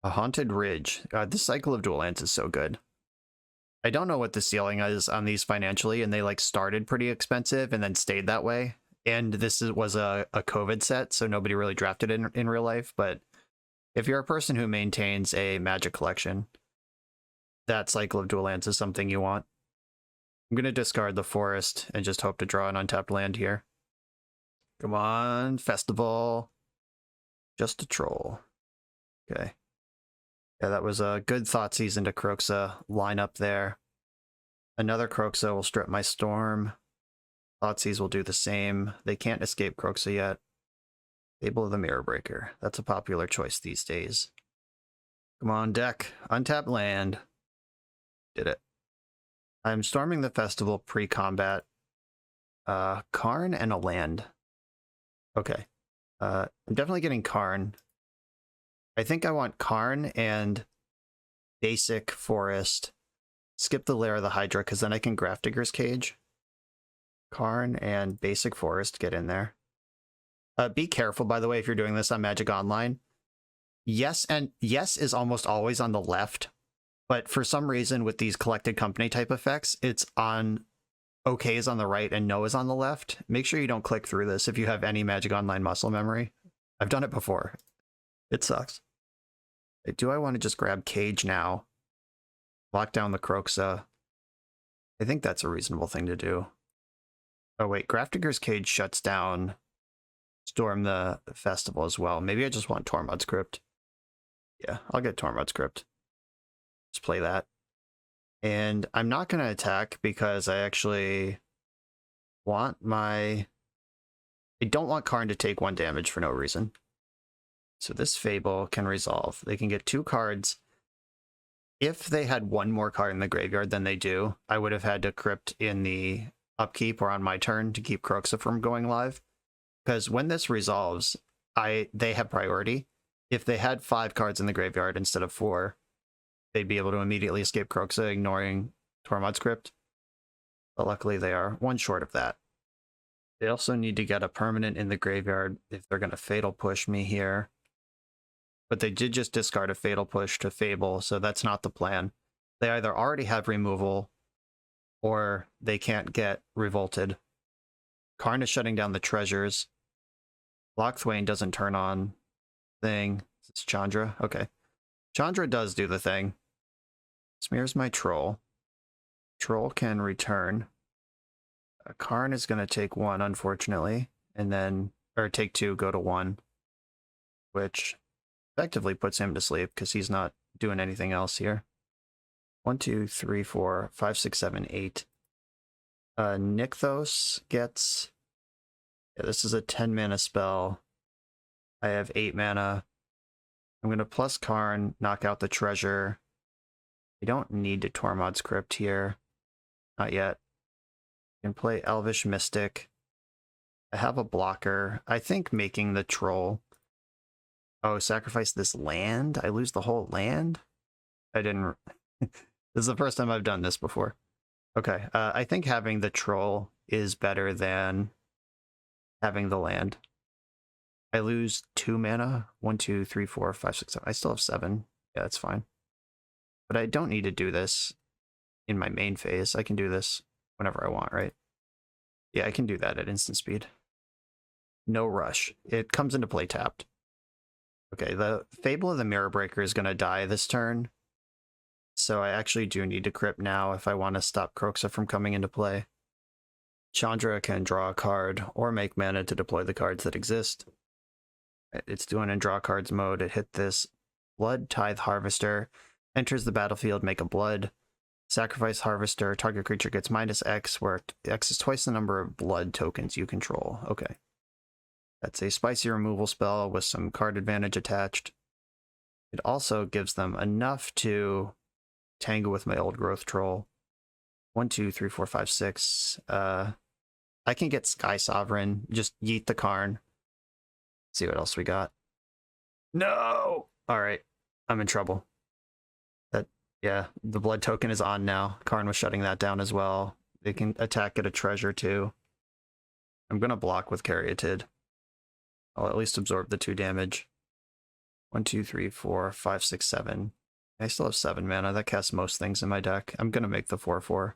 A Haunted Ridge. God, this cycle of dual lands is so good. I don't know what the ceiling is on these financially, and they like started pretty expensive and then stayed that way. And this was a COVID set, so nobody really drafted in real life, but If you're a person who maintains a Magic collection, that cycle of dual lands is something you want. I'm going to discard the forest and just hope to draw an untapped land here. Come on, Festival. Just a troll. Okay. Yeah, that was a good Thoughtseize into Kroxa line up there. Another Kroxa will strip my Storm. Thoughtseize will do the same. They can't escape Kroxa yet. Fable of the Mirror Breaker. That's a popular choice these days. Come on, deck. Untap land. Did it. I'm storming the festival pre-combat. Karn and a land. Okay. I'm definitely getting Karn. I think I want Karn and basic forest. Skip the Lair of the Hydra, because then I can Grafdigger's Cage. Karn and basic forest, get in there. Be careful, by the way, if you're doing this on Magic Online. Yes is almost always on the left, but for some reason with these collected company type effects, it's on OK is on the right and no is on the left. Make sure you don't click through this if you have any Magic Online muscle memory. I've done it before. It sucks. Do I want to just grab Cage now? Lock down the Kroxa. I think that's a reasonable thing to do. Oh wait, Grafdigger's Cage shuts down Storm the Festival as well. Maybe I just want Tormod's Crypt. Yeah, I'll get Tormod's Crypt. Just play that. And I'm not going to attack because I actually want my... I don't want Karn to take 1 damage for no reason. So this Fable can resolve. They can get 2 cards. If they had 1 more card in the graveyard than they do, I would have had to Crypt in the upkeep or on my turn to keep Kroxa from going live. Because when this resolves, they have priority. If they had 5 cards in the graveyard instead of 4, they'd be able to immediately escape Kroxa, ignoring Tormod's Crypt. But luckily they are 1 short of that. They also need to get a permanent in the graveyard if they're going to Fatal Push me here. But they did just discard a Fatal Push to Fable, so that's not the plan. They either already have removal, or they can't get Revolted. Karn is shutting down the treasures. Lockthwain doesn't turn on thing. It's Chandra. Okay. Chandra does do the thing. Smears my Troll. Troll can return. Karn is going to take 1, unfortunately, and then, or take 2, go to 1, which effectively puts him to sleep because he's not doing anything else here. 1, 2, 3, 4, 5, 6, 7, 8. Nykthos gets... Yeah, this is a 10 mana spell. I have 8 mana. I'm going to plus Karn, knock out the treasure. I don't need to Tormod's Crypt here. Not yet. I can play Elvish Mystic. I have a blocker. I think making the Troll... Oh, sacrifice this land? I lose the whole land? I didn't... This is the first time I've done this before. Okay, I think having the Troll is better than having the land. I lose 2 mana. 1, 2, 3, 4, 5, 6, 7. I still have 7. Yeah, that's fine. But I don't need to do this in my main phase. I can do this whenever I want, right? Yeah, I can do that at instant speed. No rush. It comes into play tapped. Okay, the Fable of the Mirror Breaker is going to die this turn. So I actually do need to Crypt now if I want to stop Kroxa from coming into play. Chandra can draw a card or make mana to deploy the cards that exist. It's doing in draw cards mode. It hit this Blood Tithe Harvester. Enters the battlefield, make a blood. Sacrifice Harvester. Target creature gets -X, where X is twice the number of blood tokens you control. Okay. That's a spicy removal spell with some card advantage attached. It also gives them enough to tangle with my old growth troll. 1, 2, 3, 4, 5, 6. I can get Sky Sovereign. Just yeet the Karn. See what else we got. No! Alright. I'm in trouble. Yeah, the blood token is on now. Karn was shutting that down as well. They can attack at a treasure too. I'm going to block with Caryatid. I'll at least absorb the 2 damage. 1, 2, 3, 4, 5, 6, 7. I still have 7 mana. That casts most things in my deck. I'm going to make the 4/4.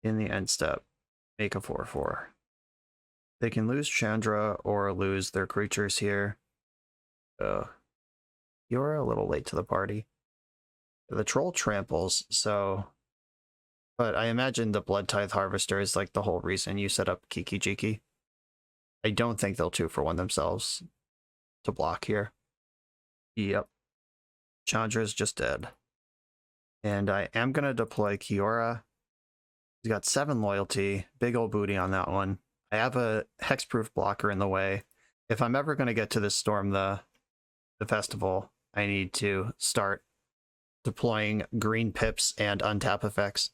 In the end step, make a 4/4. They can lose Chandra or lose their creatures here. Ugh. You're a little late to the party. The troll tramples, so... But I imagine the Blood Tithe Harvester is like the whole reason you set up Kiki Jiki. I don't think they'll 2-for-1 themselves to block here. Yep. Chandra's just dead. And I am going to deploy Kiora. He's got 7 loyalty. Big old booty on that one. I have a hexproof blocker in the way. If I'm ever going to get to this storm the festival, I need to start deploying green pips and untap effects.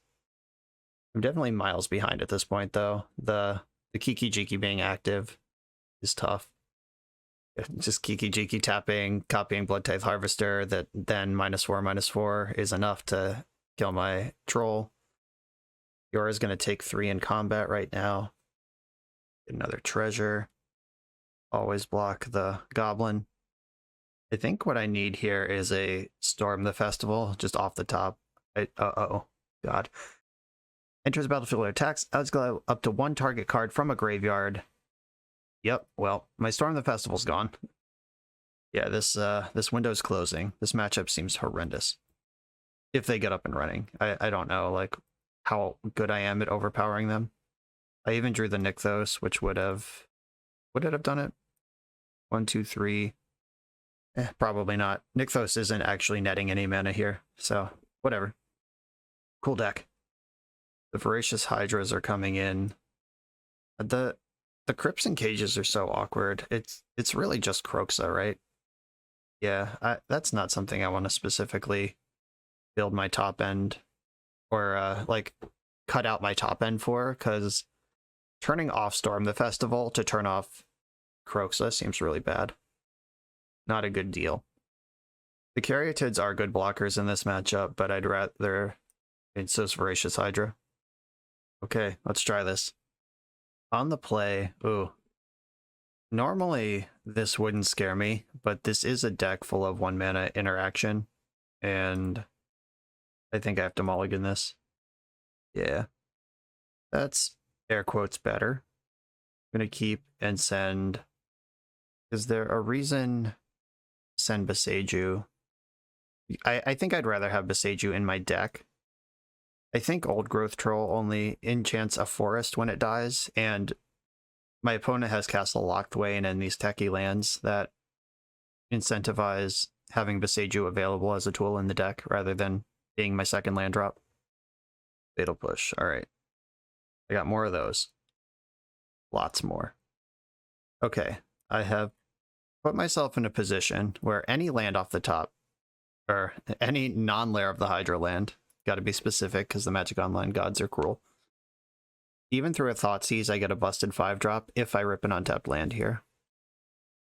I'm definitely miles behind at this point, though. The Kiki Jiki being active is tough. Just Kiki Jiki tapping, copying Blood Tithe Harvester, that then -4/-4 is enough to kill my troll. Yora's going to take 3 in combat right now. Get another treasure. Always block the goblin. I think what I need here is a Storm the Festival, just off the top. Uh-oh. God. Enters the battlefield with attacks. Exile up to 1 target card from a graveyard. Yep, well, my Storm the Festival's gone. Yeah, this window's closing. This matchup seems horrendous. If they get up and running. I don't know, like, how good I am at overpowering them. I even drew the Nykthos, which would have... Would it have done it? 1, 2, 3... probably not. Nykthos isn't actually netting any mana here, so whatever. Cool deck. The Voracious Hydras are coming in. The Crypts and Cages are so awkward. It's really just Kroxa, right? Yeah, that's not something I want to specifically build my top end or like cut out my top end for, because turning off Storm the Festival to turn off Kroxa seems really bad. Not a good deal. The Caryatids are good blockers in this matchup, but I'd rather... It's so Voracious Hydra. Okay, let's try this. On the play... Ooh. Normally, this wouldn't scare me, but this is a deck full of 1-mana interaction, and I think I have to mulligan this. Yeah. That's, air quotes, better. I'm gonna keep and send... Is there a reason... Send Boseiju? I think I'd rather have Boseiju in my deck. I think Old Growth Troll only enchants a forest when it dies, and my opponent has Castle Locthwain and these techie lands that incentivize having Boseiju available as a tool in the deck rather than being my second land drop. Fatal Push. Alright. I got more of those. Lots more. Okay. I have put myself in a position where any land off the top, or any non-lair of the Hydra land, got to be specific because the Magic Online gods are cruel. Even through a Thoughtseize, I get a busted 5-drop if I rip an untapped land here.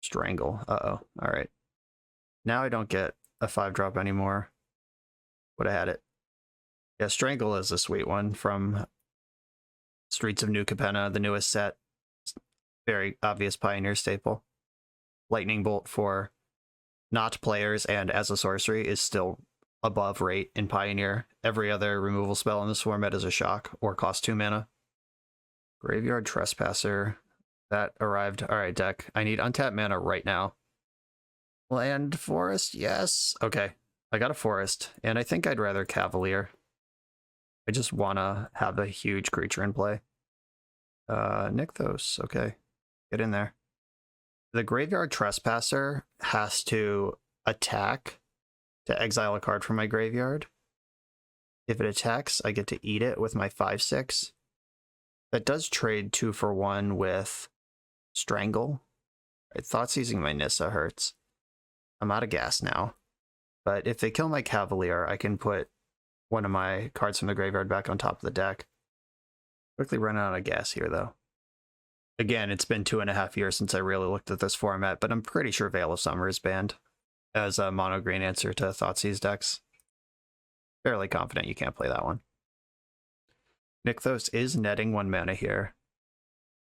Strangle. Uh-oh. Alright. Now I don't get a 5-drop anymore. Would have had it. Yeah, Strangle is a sweet one from Streets of New Capenna, the newest set. Very obvious Pioneer staple. Lightning Bolt for not players and as a sorcery is still above rate in Pioneer. Every other removal spell in this format is a shock or cost 2 mana. Graveyard Trespasser. That arrived. Alright, deck. I need untapped mana right now. Land Forest, yes. Okay, I got a Forest, and I think I'd rather Cavalier. I just want to have a huge creature in play. Nykthos, okay. Get in there. The Graveyard Trespasser has to attack to exile a card from my graveyard. If it attacks, I get to eat it with my 5/6. That does trade 2-for-1 with Strangle. I thought seizing my Nissa hurts. I'm out of gas now. But if they kill my Cavalier, I can put one of my cards from the graveyard back on top of the deck. Quickly run out of gas here, though. Again, it's been 2.5 years since I really looked at this format, but I'm pretty sure Veil of Summer is banned as a mono-green answer to Thoughtseize decks. Fairly confident you can't play that one. Nykthos is netting 1 mana here.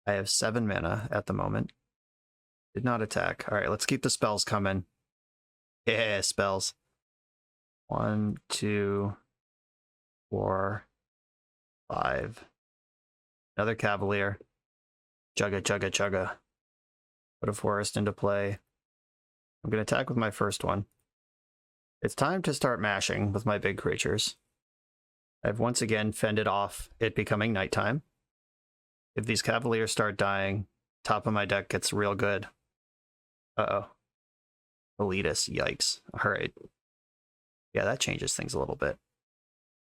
I have 7 mana at the moment. Did not attack. Alright, let's keep the spells coming. Yeah, spells. 1, 2, 4, 5. Another Cavalier. Chugga, chugga, chugga. Put a Forest into play. I'm going to attack with my first one. It's time to start mashing with my big creatures. I've once again fended off it becoming nighttime. If these Cavaliers start dying, top of my deck gets real good. Uh-oh. Elitist, yikes. All right. Yeah, that changes things a little bit.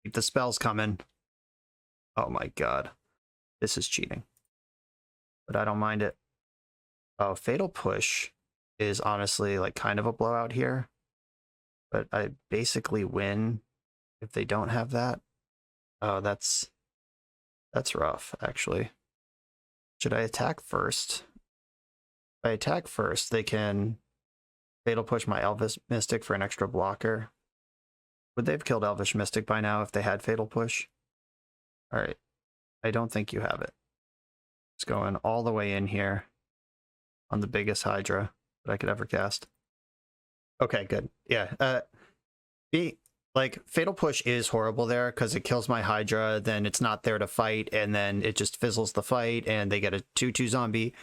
Keep the spells coming. Oh my god. This is cheating. But I don't mind it. Oh, Fatal Push is honestly like kind of a blowout here. But I basically win if they don't have that. Oh, that's rough, actually. Should I attack first? If I attack first, they can Fatal Push my Elvish Mystic for an extra blocker. Would they have killed Elvish Mystic by now if they had Fatal Push? Alright. I don't think you have it. It's going all the way in here on the biggest Hydra that I could ever cast. Okay, good. Yeah. Fatal Push is horrible there because it kills my Hydra, then it's not there to fight, and then it just fizzles the fight, and they get a 2/2 zombie.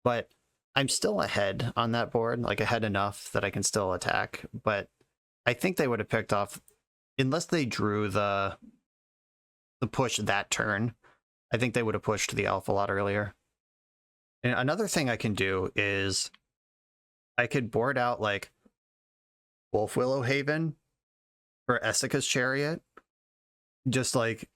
But I'm still ahead on that board, like ahead enough that I can still attack. But I think they would have picked off, unless they drew the push that turn, I think they would have pushed the Elf a lot earlier. And another thing I can do is I could board out like Wolf Willow Haven for Essica's Chariot, just like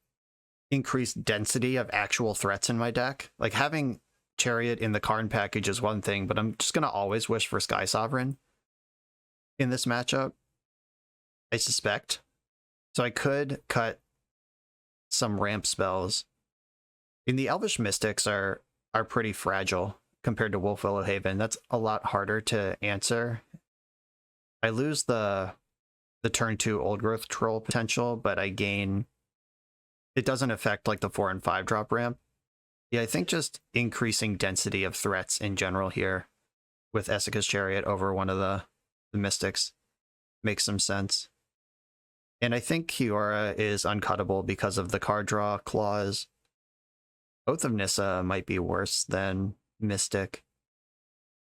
increased density of actual threats in my deck. Like having Chariot in the KARN package is one thing, but I'm just going to always wish for Sky Sovereign in this matchup, I suspect. So I could cut some ramp spells. And the Elvish Mystics are pretty fragile compared to Wolf Willow Haven. That's a lot harder to answer. I lose the turn 2 Old Growth Troll potential, but I gain... It doesn't affect like the 4 and 5 drop ramp. Yeah, I think just increasing density of threats in general here with Essica's Chariot over one of the Mystics makes some sense. And I think Kiora is uncuttable because of the card draw clause. Oath of Nissa might be worse than Mystic.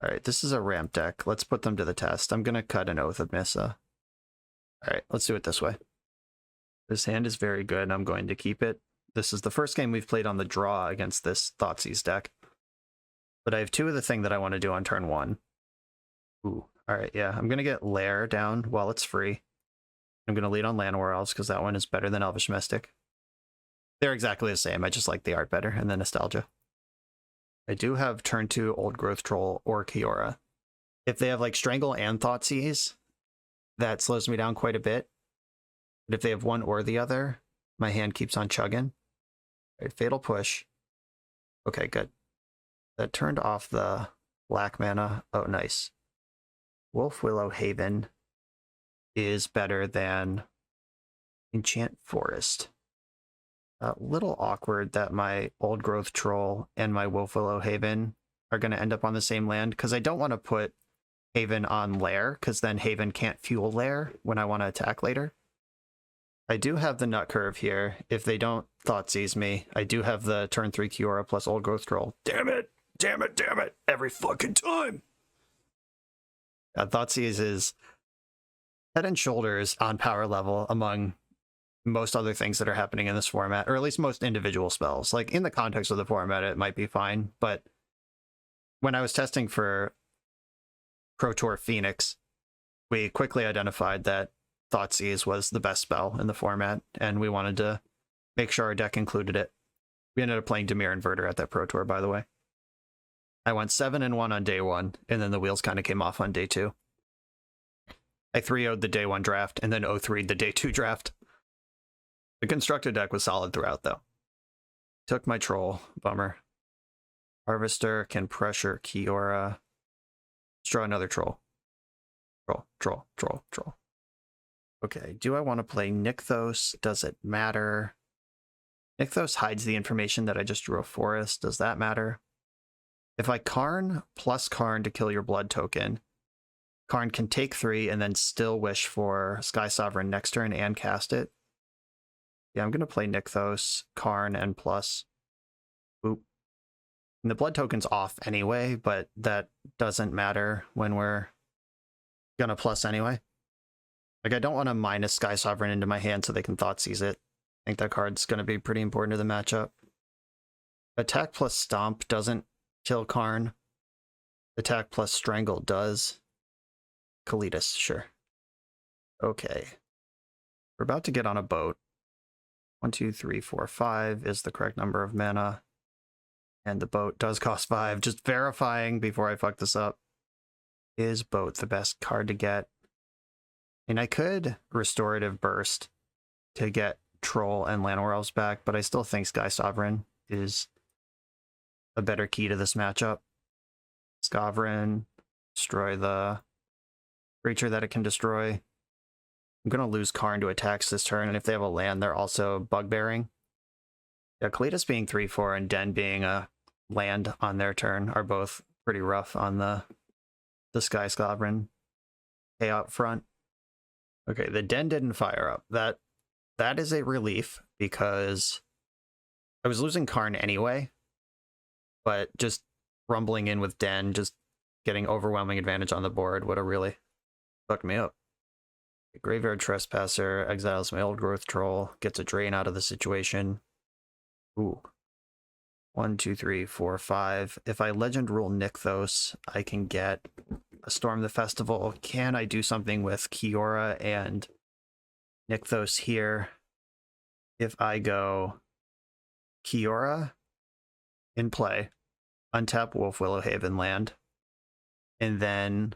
Alright, this is a ramp deck. Let's put them to the test. I'm going to cut an Oath of Nissa. Alright, let's do it this way. This hand is very good. I'm going to keep it. This is the first game we've played on the draw against this Thoughtseize deck. But I have 2 of the thing that I want to do on turn 1. Ooh, alright, yeah. I'm going to get Lair down while it's free. I'm going to lead on Llanowar Elves because that one is better than Elvish Mystic. They're exactly the same. I just like the art better and the nostalgia. I do have turn 2 Old Growth Troll or Kiora. If they have like Strangle and Thoughtseize, that slows me down quite a bit. But if they have one or the other, my hand keeps on chugging. Right, Fatal Push. Okay, good. That turned off the black mana. Oh, nice. Wolf Willow Haven is better than Enchant Forest. A little awkward that my Old Growth Troll and my Wolf Willow Haven are going to end up on the same land, because I don't want to put Haven on Lair, because then Haven can't fuel Lair when I want to attack later. I do have the Nut Curve here. If they don't Thoughtseize me, I do have the turn 3 Kiora plus Old Growth Troll. Damn it! Damn it! Damn it! Every fucking time! Thoughtseize is head and shoulders on power level among most other things that are happening in this format, or at least most individual spells. Like, in the context of the format, it might be fine, but when I was testing for Pro Tour Phoenix, we quickly identified that Thoughtseize was the best spell in the format, and we wanted to make sure our deck included it. We ended up playing Dimir Inverter at that Pro Tour, by the way. I went 7-1 on day 1, and then the wheels kind of came off on day 2. I 3-0'd the day 1 draft, and then 0-3'd the day 2 draft. The constructed deck was solid throughout, though. Took my Troll. Bummer. Harvester can pressure Kiora. Let's draw another Troll. Troll. Okay, do I want to play Nykthos? Does it matter? Nykthos hides the information that I just drew a forest. Does that matter? If I KARN plus KARN to kill your blood token, KARN can take 3 and then still wish for Sky Sovereign next turn and cast it. Yeah, I'm going to play Nykthos, KARN, and plus. Boop. And the blood token's off anyway, but that doesn't matter when we're going to plus anyway. Like, I don't want to minus Sky Sovereign into my hand so they can Thoughtseize it. I think that card's going to be pretty important to the matchup. Attack plus Stomp doesn't kill KARN. Attack plus Strangle does. Kalitas, sure. Okay. We're about to get on a boat. 1, 2, 3, 4, 5 is the correct number of mana. And the boat does cost 5. Just verifying before I fuck this up. Is boat the best card to get? And I could Restorative Burst to get Troll and Llanowar Elves back, but I still think Sky Sovereign is a better key to this matchup. Sovereign, destroy the creature that it can destroy. I'm going to lose KARN to attacks this turn, and if they have a land, they're also bugbearing. Yeah, Kalitas being 3/4 and Den being a land on their turn are both pretty rough on the Sky Sovereign payout front. Okay, the Den didn't fire up. That is a relief, because I was losing KARN anyway, but just rumbling in with Den, just getting overwhelming advantage on the board would have really fucked me up. Graveyard Trespasser exiles my Old Growth Troll, gets a drain out of the situation. Ooh. 1, 2, 3, 4, 5. If I Legend Rule Nykthos, I can get a Storm the Festival. Can I do something with Kiora and Nykthos here? If I go Kiora in play, untap Wolf Willowhaven land, and then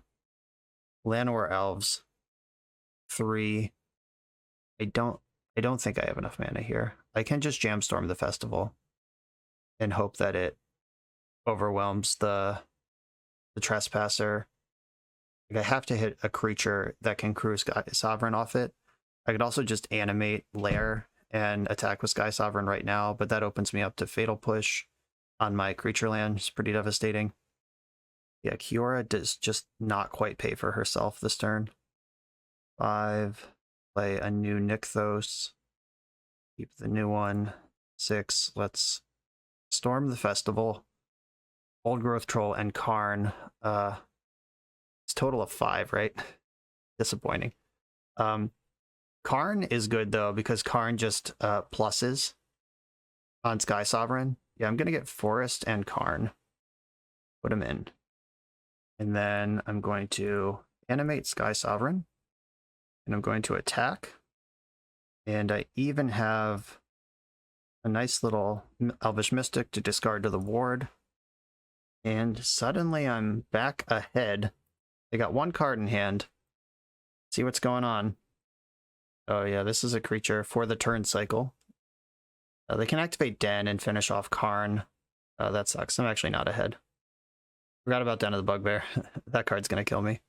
Llanowar Elves 3. I don't think I have enough mana here. I can just Jamstorm the Festival and hope that it overwhelms the Trespasser. Like, I have to hit a creature that can crew Sky Sovereign off it. I could also just animate Lair and attack with Sky Sovereign right now, but that opens me up to Fatal Push on my creature land. It's pretty devastating. Yeah, Kiora does just not quite pay for herself this turn. 5, play a new Nykthos, keep the new one. 6, let's Storm the Festival, Old Growth Troll, and KARN. It's a total of 5, right? Disappointing. KARN is good, though, because KARN just pluses on Sky Sovereign. Yeah, I'm going to get Forest and KARN. Put them in. And then I'm going to animate Sky Sovereign. And I'm going to attack. And I even have a nice little Elvish Mystic to discard to the ward. And suddenly I'm back ahead. I got one card in hand. See what's going on. Oh yeah, this is a creature for the turn cycle. They can activate Den and finish off KARN. That sucks. I'm actually not ahead. Forgot about Den of the Bugbear. That card's going to kill me.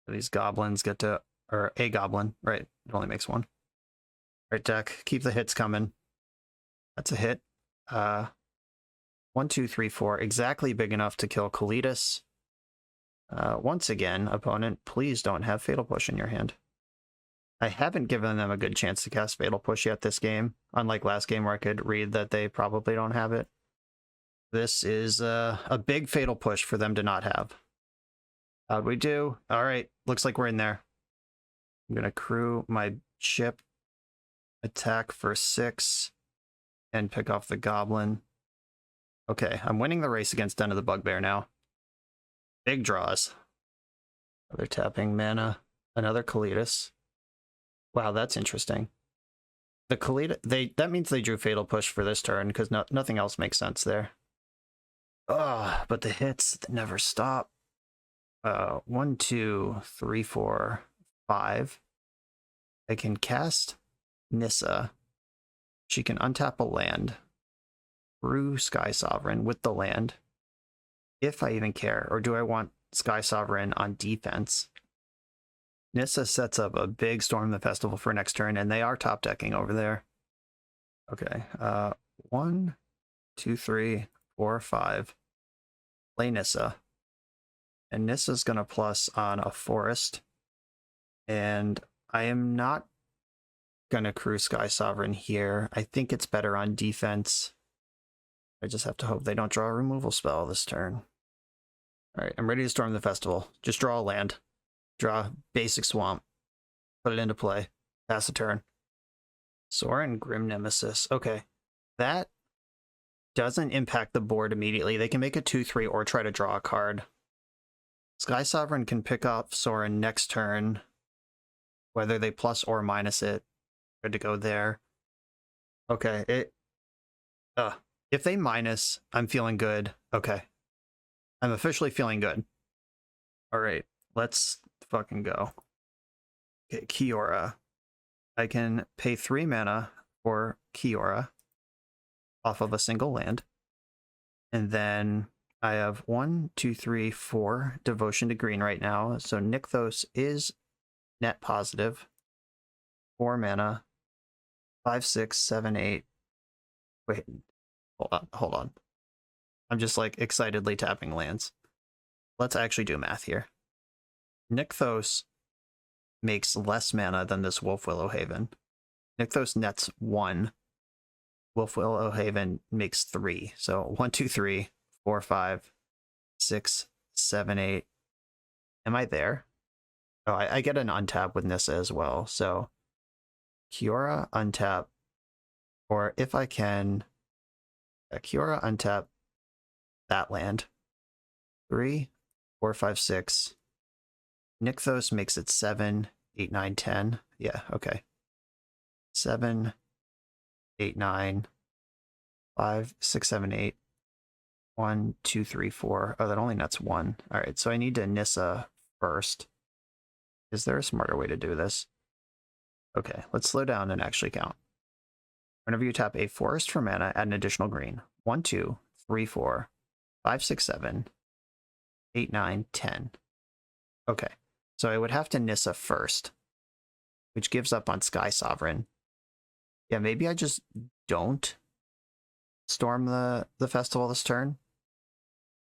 These goblins get to... Or a goblin, right? It only makes one. Right, deck. Keep the hits coming. That's a hit. 1, 2, 3, 4. Exactly big enough to kill Kalitas. Once again, opponent, please don't have Fatal Push in your hand. I haven't given them a good chance to cast Fatal Push yet this game, unlike last game where I could read that they probably don't have it. This is a big Fatal Push for them to not have. How'd we do? All right, looks like we're in there. I'm going to crew my ship, attack for 6, and pick off the goblin. Okay, I'm winning the race against Den of the Bugbear now. Big draws. Another tapping mana. Another Kalitas. Wow, that's interesting. The Kalitas, that means they drew Fatal Push for this turn, because nothing else makes sense there. Ugh, but the hits never stop. 1, 2, 3, 4, 5. I can cast Nissa. She can untap a land through Sky Sovereign with the land, if I even care. Or do I want Sky Sovereign on defense? Nissa sets up a big Storm the Festival for next turn, and they are top decking over there. Okay, 1, 2, 3, 4, 5. Play Nissa. And Nissa's going to plus on a forest. And I am not going to crew Sky Sovereign here. I think it's better on defense. I just have to hope they don't draw a removal spell this turn. All right, I'm ready to Storm the Festival. Just draw a land. Draw basic swamp. Put it into play. Pass the turn. Sorin, Grim Nemesis. Okay. That doesn't impact the board immediately. They can make a 2/3 or try to draw a card. Sky Sovereign can pick up Sorin next turn, whether they plus or minus it. Good to go there. Okay, if they minus, I'm feeling good. Okay. I'm officially feeling good. Alright, let's fucking go. Okay, Kiora. I can pay 3 mana for Kiora off of a single land. And then I have 1, 2, 3, 4 Devotion to Green right now. So Nykthos is net positive. 4 mana. 5, 6, 7, 8. Wait, hold on. I'm just like excitedly tapping lands. Let's actually do math here. Nykthos makes less mana than this Wolfwillow Haven. Nykthos nets 1. Wolfwillow Haven makes 3. So 1, 2, 3, 4, 5, 6, 7, 8. Am I there? Oh, I get an untap with Nissa as well. So Kiora untap, or if I can, Kiora untap that land. 3, 4, 5, 6. Nykthos makes it 7, 8, 9, 10. Yeah, okay. 7, 8, 9, 5, 6, 7, 8. 1, 2, 3, 4. Oh, that only nets 1. Alright, so I need to Nissa first. Is there a smarter way to do this? Okay, let's slow down and actually count. Whenever you tap a forest for mana, add an additional green. 1, 2, 3, 4, 5, 6, 7, 8, 9, 10. Okay, so I would have to Nissa first, which gives up on Sky Sovereign. Yeah, maybe I just don't storm the festival this turn.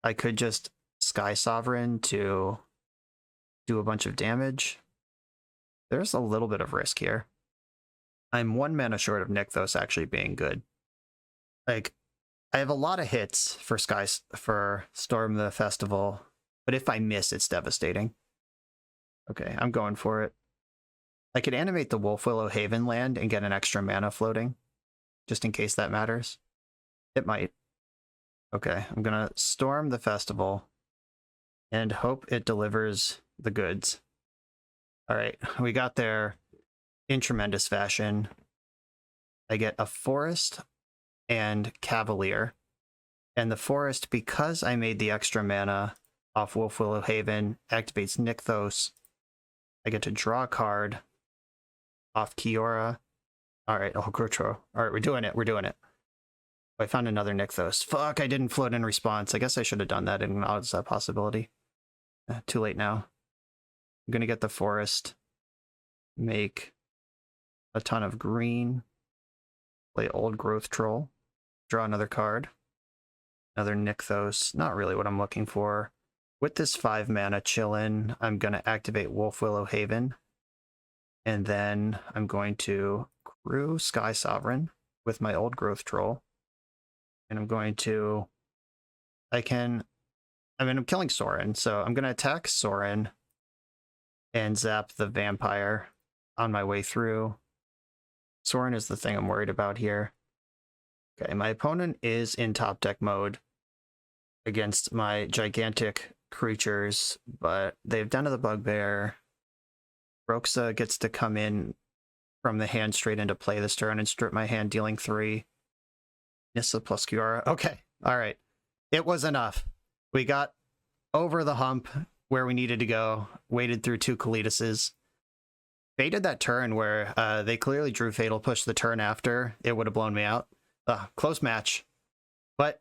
I could just Sky Sovereign to do a bunch of damage. There's a little bit of risk here. I'm 1 mana short of Nykthos actually being good. Like, I have a lot of hits for Storm the Festival, but if I miss, it's devastating. Okay, I'm going for it. I could animate the Wolfwillow Haven land and get an extra mana floating, just in case that matters. It might. Okay, I'm gonna Storm the Festival and hope it delivers the goods. Alright, we got there in tremendous fashion. I get a Forest and Cavalier. And the Forest, because I made the extra mana off Wolfwillow Haven, activates Nykthos. I get to draw a card off Kiora. Alright, Grotro. Alright, we're doing it. I found another Nykthos. Fuck, I didn't float in response. I guess I should have done that and acknowledged that possibility. Too late now. I'm gonna get the Forest. Make a ton of green. Play Old Growth Troll. Draw another card. Another Nykthos. Not really what I'm looking for. With this 5 mana chillin', I'm gonna activate Wolfwillow Haven. And then I'm going to crew Sky Sovereign with my Old Growth Troll. And I'm going to... I'm killing Sorin, so I'm going to attack Sorin and zap the Vampire on my way through. Sorin is the thing I'm worried about here. Okay, my opponent is in top deck mode against my gigantic creatures, but they've done to the Bugbear. Roxa gets to come in from the hand straight into play this turn and strip my hand, dealing 3. Nissa plus Kiora. Okay, alright. It was enough. We got over the hump where we needed to go, waded through 2 Kalidoses. Baited that turn where they clearly drew Fatal Push the turn after. It would have blown me out. Close match. But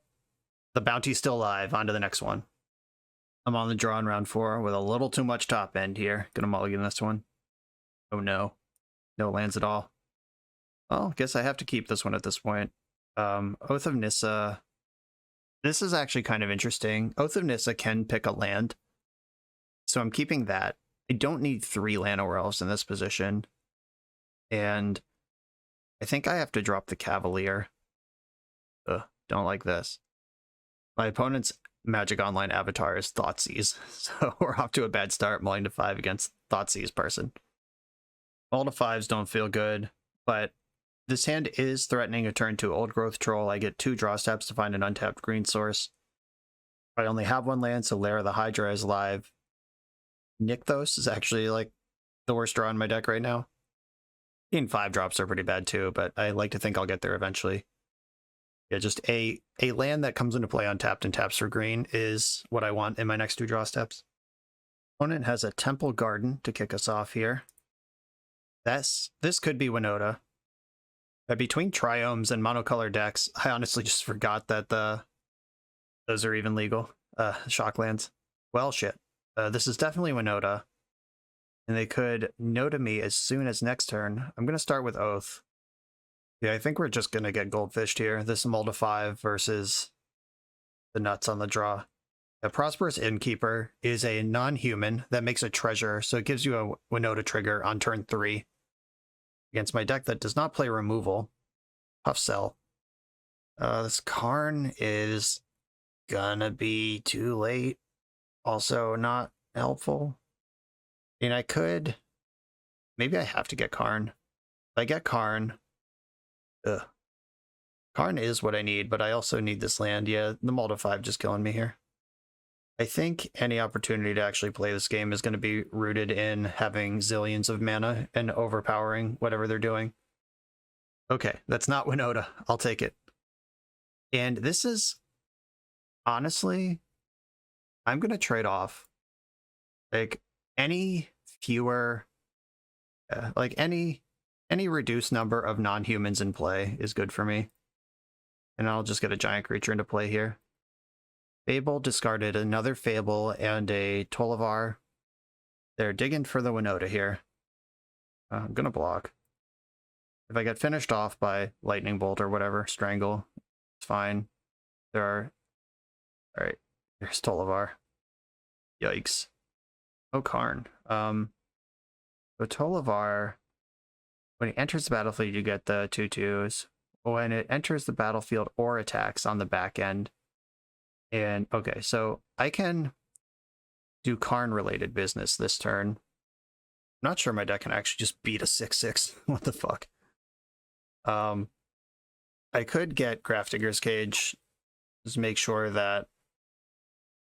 the bounty's still alive. On to the next one. I'm on the draw in round 4 with a little too much top end here. Gonna mulligan this one. Oh no. No lands at all. Well, guess I have to keep this one at this point. Oath of Nissa. This is actually kind of interesting. Oath of Nissa can pick a land. So I'm keeping that. I don't need 3 Llanowar Elves in this position. And I think I have to drop the Cavalier. Don't like this. My opponent's Magic Online avatar is Thoughtseize. So we're off to a bad start, mulling to 5 against Thoughtseize person. All the fives don't feel good, but this hand is threatening a turn to Old Growth Troll. I get 2 draw steps to find an untapped green source. I only have 1 land, so Lair of the Hydra is live. Nykthos is actually like the worst draw in my deck right now. 5 drops are pretty bad too, but I like to think I'll get there eventually. Yeah, just a land that comes into play untapped and taps for green is what I want in my next 2 draw steps. Opponent has a Temple Garden to kick us off here. This could be Winota. Between triomes and monocolor decks, I honestly just forgot that those are even legal. Shocklands. Well, shit. This is definitely Winota. And they could Nota me as soon as next turn. I'm going to start with Oath. Yeah, I think we're just going to get goldfished here. This Mulda 5 versus the nuts on the draw. A Prosperous Innkeeper is a non-human that makes a treasure, so it gives you a Winota trigger on turn 3. Against my deck that does not play removal. Tough sell. This KARN is gonna be too late. Also not helpful. And I could... Maybe I have to get KARN. If I get KARN... KARN is what I need, but I also need this land. Yeah, the Mulda 5 just killing me here. I think any opportunity to actually play this game is going to be rooted in having zillions of mana and overpowering whatever they're doing. Okay, that's not Winota. I'll take it. And this is, honestly, I'm going to trade off. Like, any fewer, like any reduced number of non-humans in play is good for me. And I'll just get a giant creature into play here. Fable discarded another Fable and a Tolivar. They're digging for the Winota here. I'm going to block. If I get finished off by Lightning Bolt or whatever, Strangle, it's fine. There are... Alright, there's Tolivar. Yikes. Oh, KARN. So Tolivar, when it enters the battlefield, you get the 2/2s. When it enters the battlefield or attacks on the back end, and okay, so I can do KARN related business this turn. I'm not sure my deck can actually just beat a 6/6. What the fuck? I could get Grafdigger's Cage, just make sure that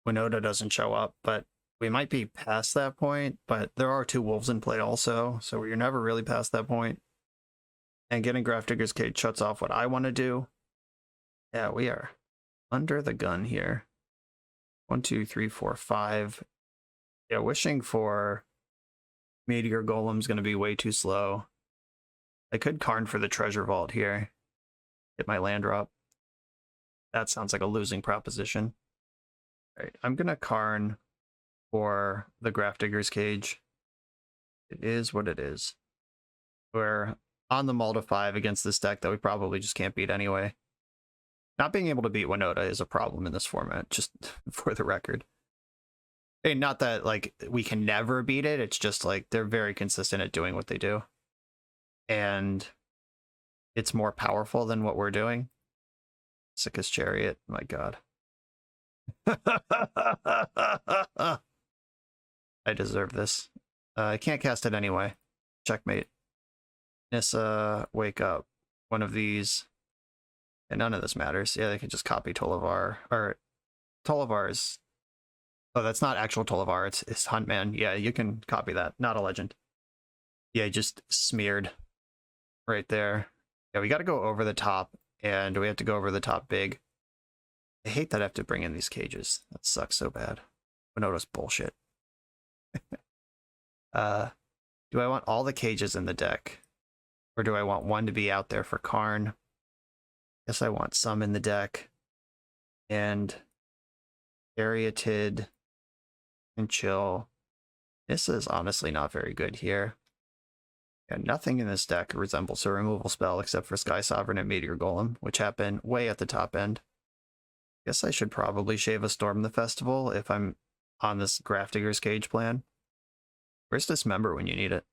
Winota doesn't show up, but we might be past that point. But there are 2 wolves in play also, so you're never really past that point. And getting Grafdigger's Cage shuts off what I want to do. Yeah, we are under the gun here. 1, 2, 3, 4, 5. Yeah, wishing for Meteor Golem's going to be way too slow. I could KARN for the Treasure Vault here. Get my land drop. That sounds like a losing proposition. All right, I'm going to KARN for the Grafdigger's Cage. It is what it is. We're on the Mulda 5 against this deck that we probably just can't beat anyway. Not being able to beat Winota is a problem in this format, just for the record. And not that, like, we can never beat it, it's just, like, they're very consistent at doing what they do. And it's more powerful than what we're doing. Sickest Chariot, my god. I deserve this. I can't cast it anyway. Checkmate. Nissa, wake up. One of these... And none of this matters. Yeah, they can just copy Tolivar. Or Tolivar's... Oh, that's not actual Tolivar. It's Huntman. Yeah, you can copy that. Not a legend. Yeah, just smeared. Right there. Yeah, we got to go over the top. And we have to go over the top big. I hate that I have to bring in these cages. That sucks so bad. Winota's bullshit. Do I want all the cages in the deck? Or do I want one to be out there for KARN? Guess I want some in the deck. And Ariatid and Chill. This is honestly not very good here. Yeah, nothing in this deck resembles a removal spell except for Sky Sovereign and Meteor Golem, which happen way at the top end. Guess I should probably shave a Storm the Festival if I'm on this Grafdigger's Cage plan. Where's Dismember when you need it?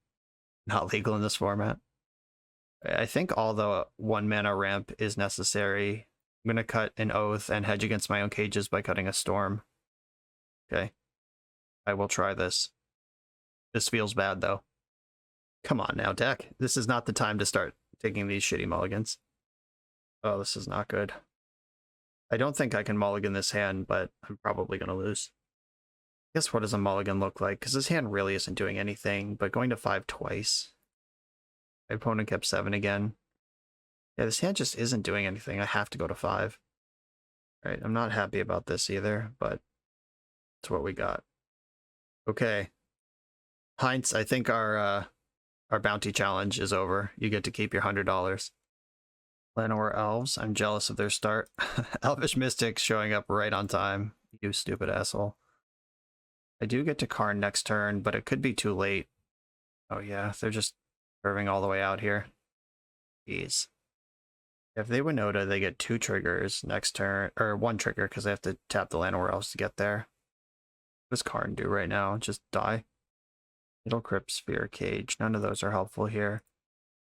Not legal in this format. I think although 1 mana ramp is necessary, I'm going to cut an Oath and hedge against my own cages by cutting a Storm. Okay. I will try this. This feels bad, though. Come on now, deck. This is not the time to start taking these shitty mulligans. Oh, this is not good. I don't think I can mulligan this hand, but I'm probably going to lose. I guess what does a mulligan look like? Because this hand really isn't doing anything, but going to 5 twice. My opponent kept 7 again. Yeah, this hand just isn't doing anything. I have to go to 5. All right, I'm not happy about this either, but that's what we got. Okay. Heinz, I think our bounty challenge is over. You get to keep your $100. Llanowar Elves, I'm jealous of their start. Elvish Mystics showing up right on time. You stupid asshole. I do get to KARN next turn, but it could be too late. Oh yeah, they're just curving all the way out here. Jeez. If they Winota, they get 2 triggers next turn, or 1 trigger, because they have to tap the Llanowar Elves to get there. What does KARN do right now? Just die? Needle Crypt, Sphere, Cage. None of those are helpful here.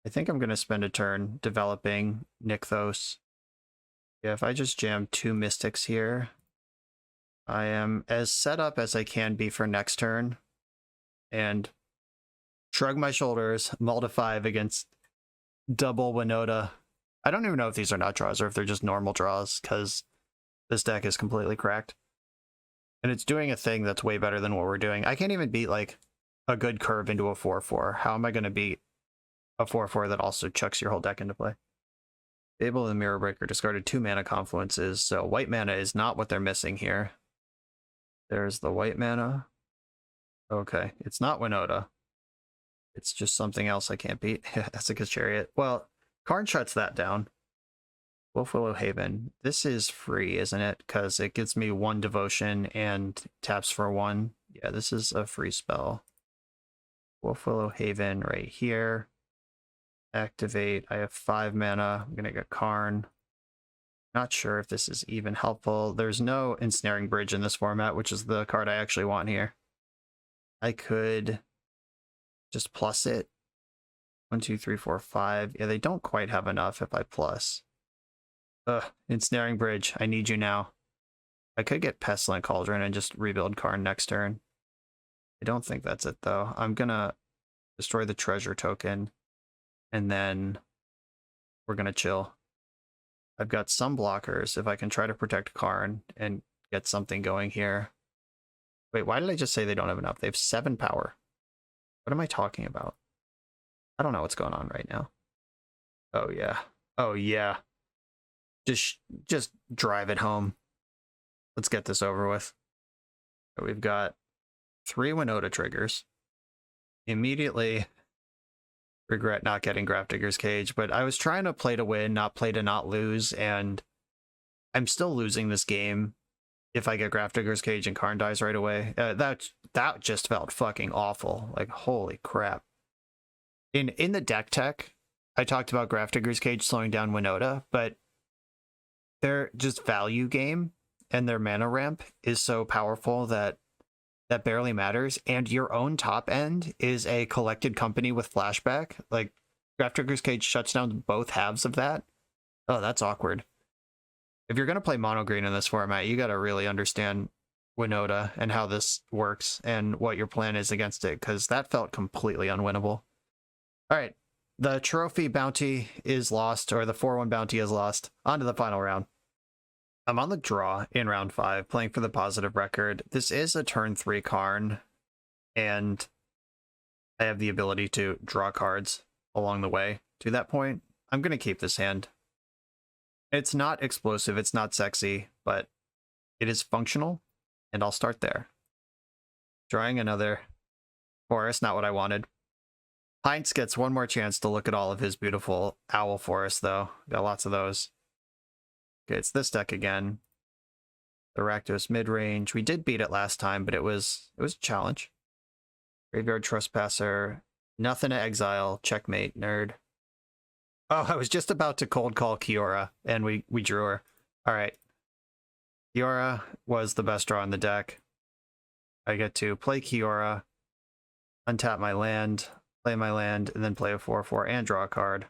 I think I'm going to spend a turn developing Nykthos. Yeah, if I just jam 2 Mystics here, I am as set up as I can be for next turn. And shrug my shoulders, mull to 5 against double Winota. I don't even know if these are nut draws or if they're just normal draws, because this deck is completely cracked. And it's doing a thing that's way better than what we're doing. I can't even beat, like, a good curve into a 4-4. How am I going to beat a 4-4 that also chucks your whole deck into play? Fable of the Mirror Breaker discarded 2 mana confluences, so white mana is not what they're missing here. There's the white mana. Okay, it's not Winota. It's just something else I can't beat. Essica's Chariot. Well, KARN shuts that down. Wolfwillow Haven. This is free, isn't it? Because it gives me 1 devotion and taps for 1. Yeah, this is a free spell. Wolfwillow Haven right here. Activate. I have 5 mana. I'm going to get KARN. Not sure if this is even helpful. There's no Ensnaring Bridge in this format, which is the card I actually want here. I could just plus it. 1, 2, 3, 4, 5. Yeah, they don't quite have enough if I plus. Ugh, Ensnaring Bridge. I need you now. I could get Pestilent Cauldron and just rebuild KARN next turn. I don't think that's it, though. I'm gonna destroy the treasure token, and then we're gonna chill. I've got some blockers if I can try to protect KARN and get something going here. Wait, why did I just say they don't have enough? They have 7 power. What am I talking about? I don't know what's going on right now. Oh, yeah. Oh, yeah. Just drive it home. Let's get this over with. So we've got 3 Winota triggers. Immediately regret not getting Grafdigger's Cage, but I was trying to play to win, not play to not lose, and I'm still losing this game if I get Grafdigger's Cage and KARN dies right away. That just felt fucking awful. Like, holy crap. In the deck tech, I talked about Grafdigger's Cage slowing down Winota, but their just value game and their mana ramp is so powerful that barely matters, and your own top end is a collected company with flashback. Like, Grafdigger's Cage shuts down both halves of that. Oh, that's awkward. If you're going to play mono green in this format, you got to really understand Winota and how this works and what your plan is against it, because that felt completely unwinnable. All right, the trophy bounty is lost, or the 4-1 bounty is lost. On to the final round. I'm on the draw in round 5, playing for the positive record. This is a turn 3 KARN, and I have the ability to draw cards along the way to that point. I'm going to keep this hand. It's not explosive, it's not sexy, but it is functional, and I'll start there. Drawing another forest, not what I wanted. Heinz gets 1 more chance to look at all of his beautiful owl forests, though. Got lots of those. Okay, it's this deck again. The Rakdos mid-range. We did beat it last time, but it was a challenge. Graveyard Trespasser. Nothing to exile. Checkmate, nerd. Oh, I was just about to cold call Kiora, and we drew her. All right. Kiora was the best draw in the deck. I get to play Kiora, untap my land, play my land, and then play a 4-4 and draw a card.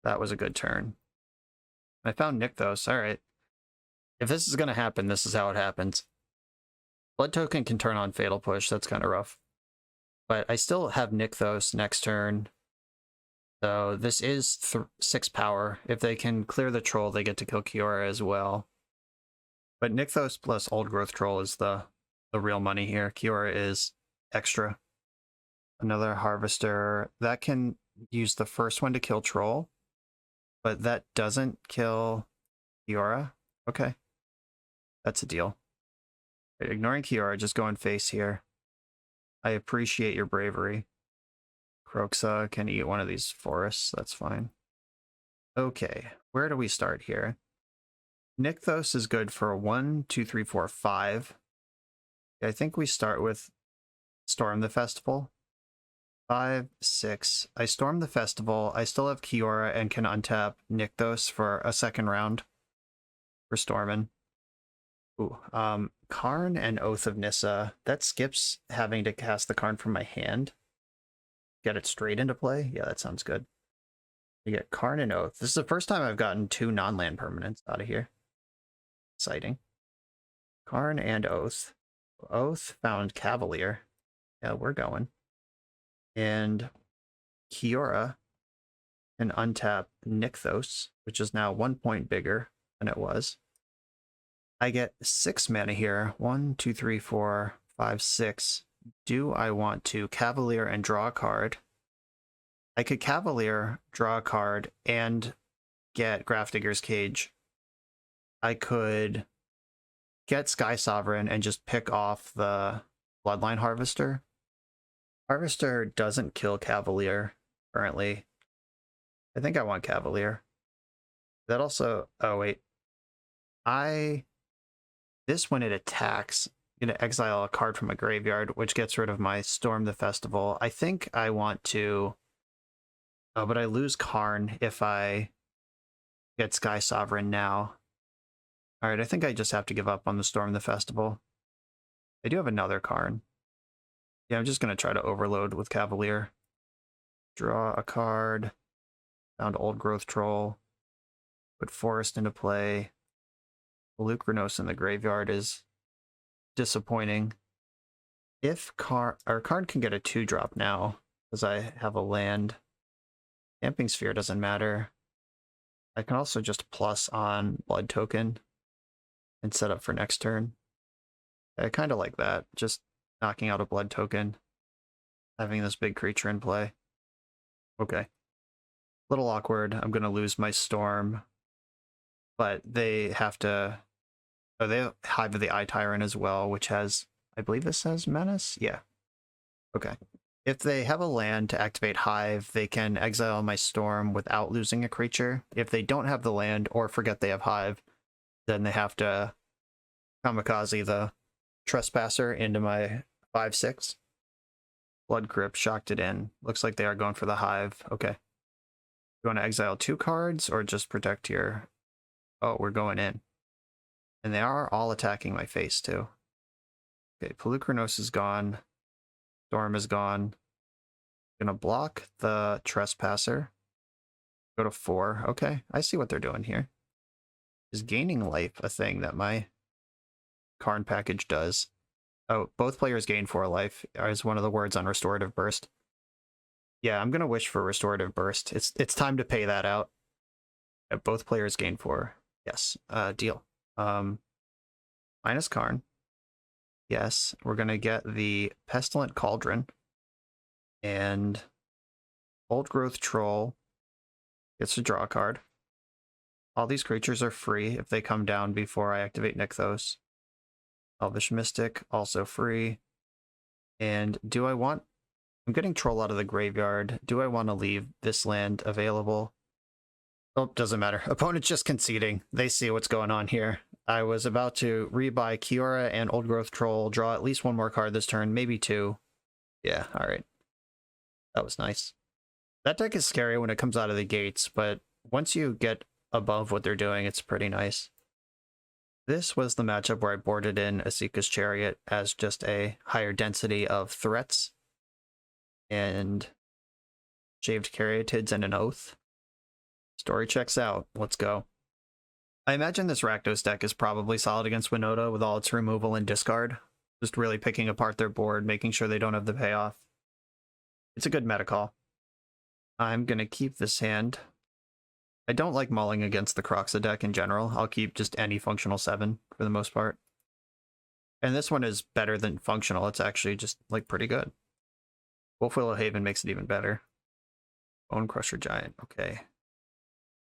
That was a good turn. I found Nykthos. All right. If this is going to happen, this is how it happens. Blood token can turn on Fatal Push. That's kind of rough. But I still have Nykthos next turn. So this is 6 power. If they can clear the troll, they get to kill Kiora as well. But Nykthos plus Old Growth Troll is the real money here. Kiora is extra. Another Harvester. That can use the first one to kill Troll, but that doesn't kill Kiora. Okay. That's a deal. Ignoring Kiora, just going face here. I appreciate your bravery. Kroxa can eat one of these forests. That's fine. Okay, where do we start here? Nykthos is good for 1, 2, 3, 4, 5. I think we start with Storm the Festival. 5, 6. I storm the festival. I still have Kiora and can untap Nykthos for a second round for storming. Ooh, KARN and Oath of Nissa. That skips having to cast the KARN from my hand. Get it straight into play? Yeah, that sounds good. You get KARN and Oath. This is the first time I've gotten 2 non-land permanents out of here. Exciting. KARN and Oath. Oath found Cavalier. Yeah, we're going. And Kiora can untap Nykthos, which is now 1 point bigger than it was. I get 6 mana here. 1, 2, 3, 4, 5, 6. Do I want to Cavalier and draw a card? I could Cavalier, draw a card, and get Grafdigger's Cage. I could get Sky Sovereign and just pick off the Bloodline Harvester. Harvester doesn't kill Cavalier currently. I think I want Cavalier. That also... Oh, wait. This, when it attacks, I'm going to exile a card from a graveyard, which gets rid of my Storm the Festival. I think I want to... Oh, but I lose KARN if I get Sky Sovereign now. Alright, I think I just have to give up on the Storm the Festival. I do have another KARN. Yeah, I'm just going to try to overload with Cavalier. Draw a card. Found Old Growth Troll. Put Forest into play. Lucranos in the graveyard is disappointing. If KARN can get a 2-drop now, because I have a land. Camping Sphere doesn't matter. I can also just plus on Blood Token and set up for next turn. I kind of like that. Just knocking out a Blood Token, having this big creature in play. Okay. Little awkward. I'm going to lose my Storm, but they have to... Oh, they have Hive of the Eye Tyrant as well, which has... I believe this has Menace? Yeah. Okay. If they have a land to activate Hive, they can exile my Storm without losing a creature. If they don't have the land or forget they have Hive, then they have to Kamikaze the Trespasser into my 5/6. Blood Crypt shocked it in. Looks like they are going for the Hive. Okay. You want to exile 2 cards or just protect your... Oh, we're going in. And they are all attacking my face too. Okay, Pelucranos is gone. Storm is gone. Gonna block the Trespasser. Go to 4. Okay, I see what they're doing here. Is gaining life a thing that my KARN package does? Oh, both players gain 4 life is one of the words on Restorative Burst. Yeah, I'm gonna wish for Restorative Burst. It's time to pay that out. Yeah, both players gain 4. Yes, deal. Minus KARN. Yes, we're gonna get the Pestilent Cauldron. And Old Growth Troll gets to draw a card. All these creatures are free if they come down before I activate Nykthos. Elvish Mystic, also free. And do I want... I'm getting Troll out of the graveyard. Do I want to leave this land available? Oh, doesn't matter. Opponent's just conceding. They see what's going on here. I was about to rebuy Kiora and Old Growth Troll, draw at least 1 more card this turn, maybe 2. Yeah, alright. That was nice. That deck is scary when it comes out of the gates, but once you get above what they're doing, it's pretty nice. This was the matchup where I boarded in Asika's Chariot as just a higher density of threats. And Shaved Caryatids and an Oath. Story checks out. Let's go. I imagine this Rakdos deck is probably solid against Winota with all its removal and discard. Just really picking apart their board, making sure they don't have the payoff. It's a good meta call. I'm going to keep this hand. I don't like mulling against the Croxa deck in general. I'll keep just any functional 7 for the most part. And this one is better than functional. It's actually just, like, pretty good. Wolfwillow Haven makes it even better. Bone Crusher Giant. Okay.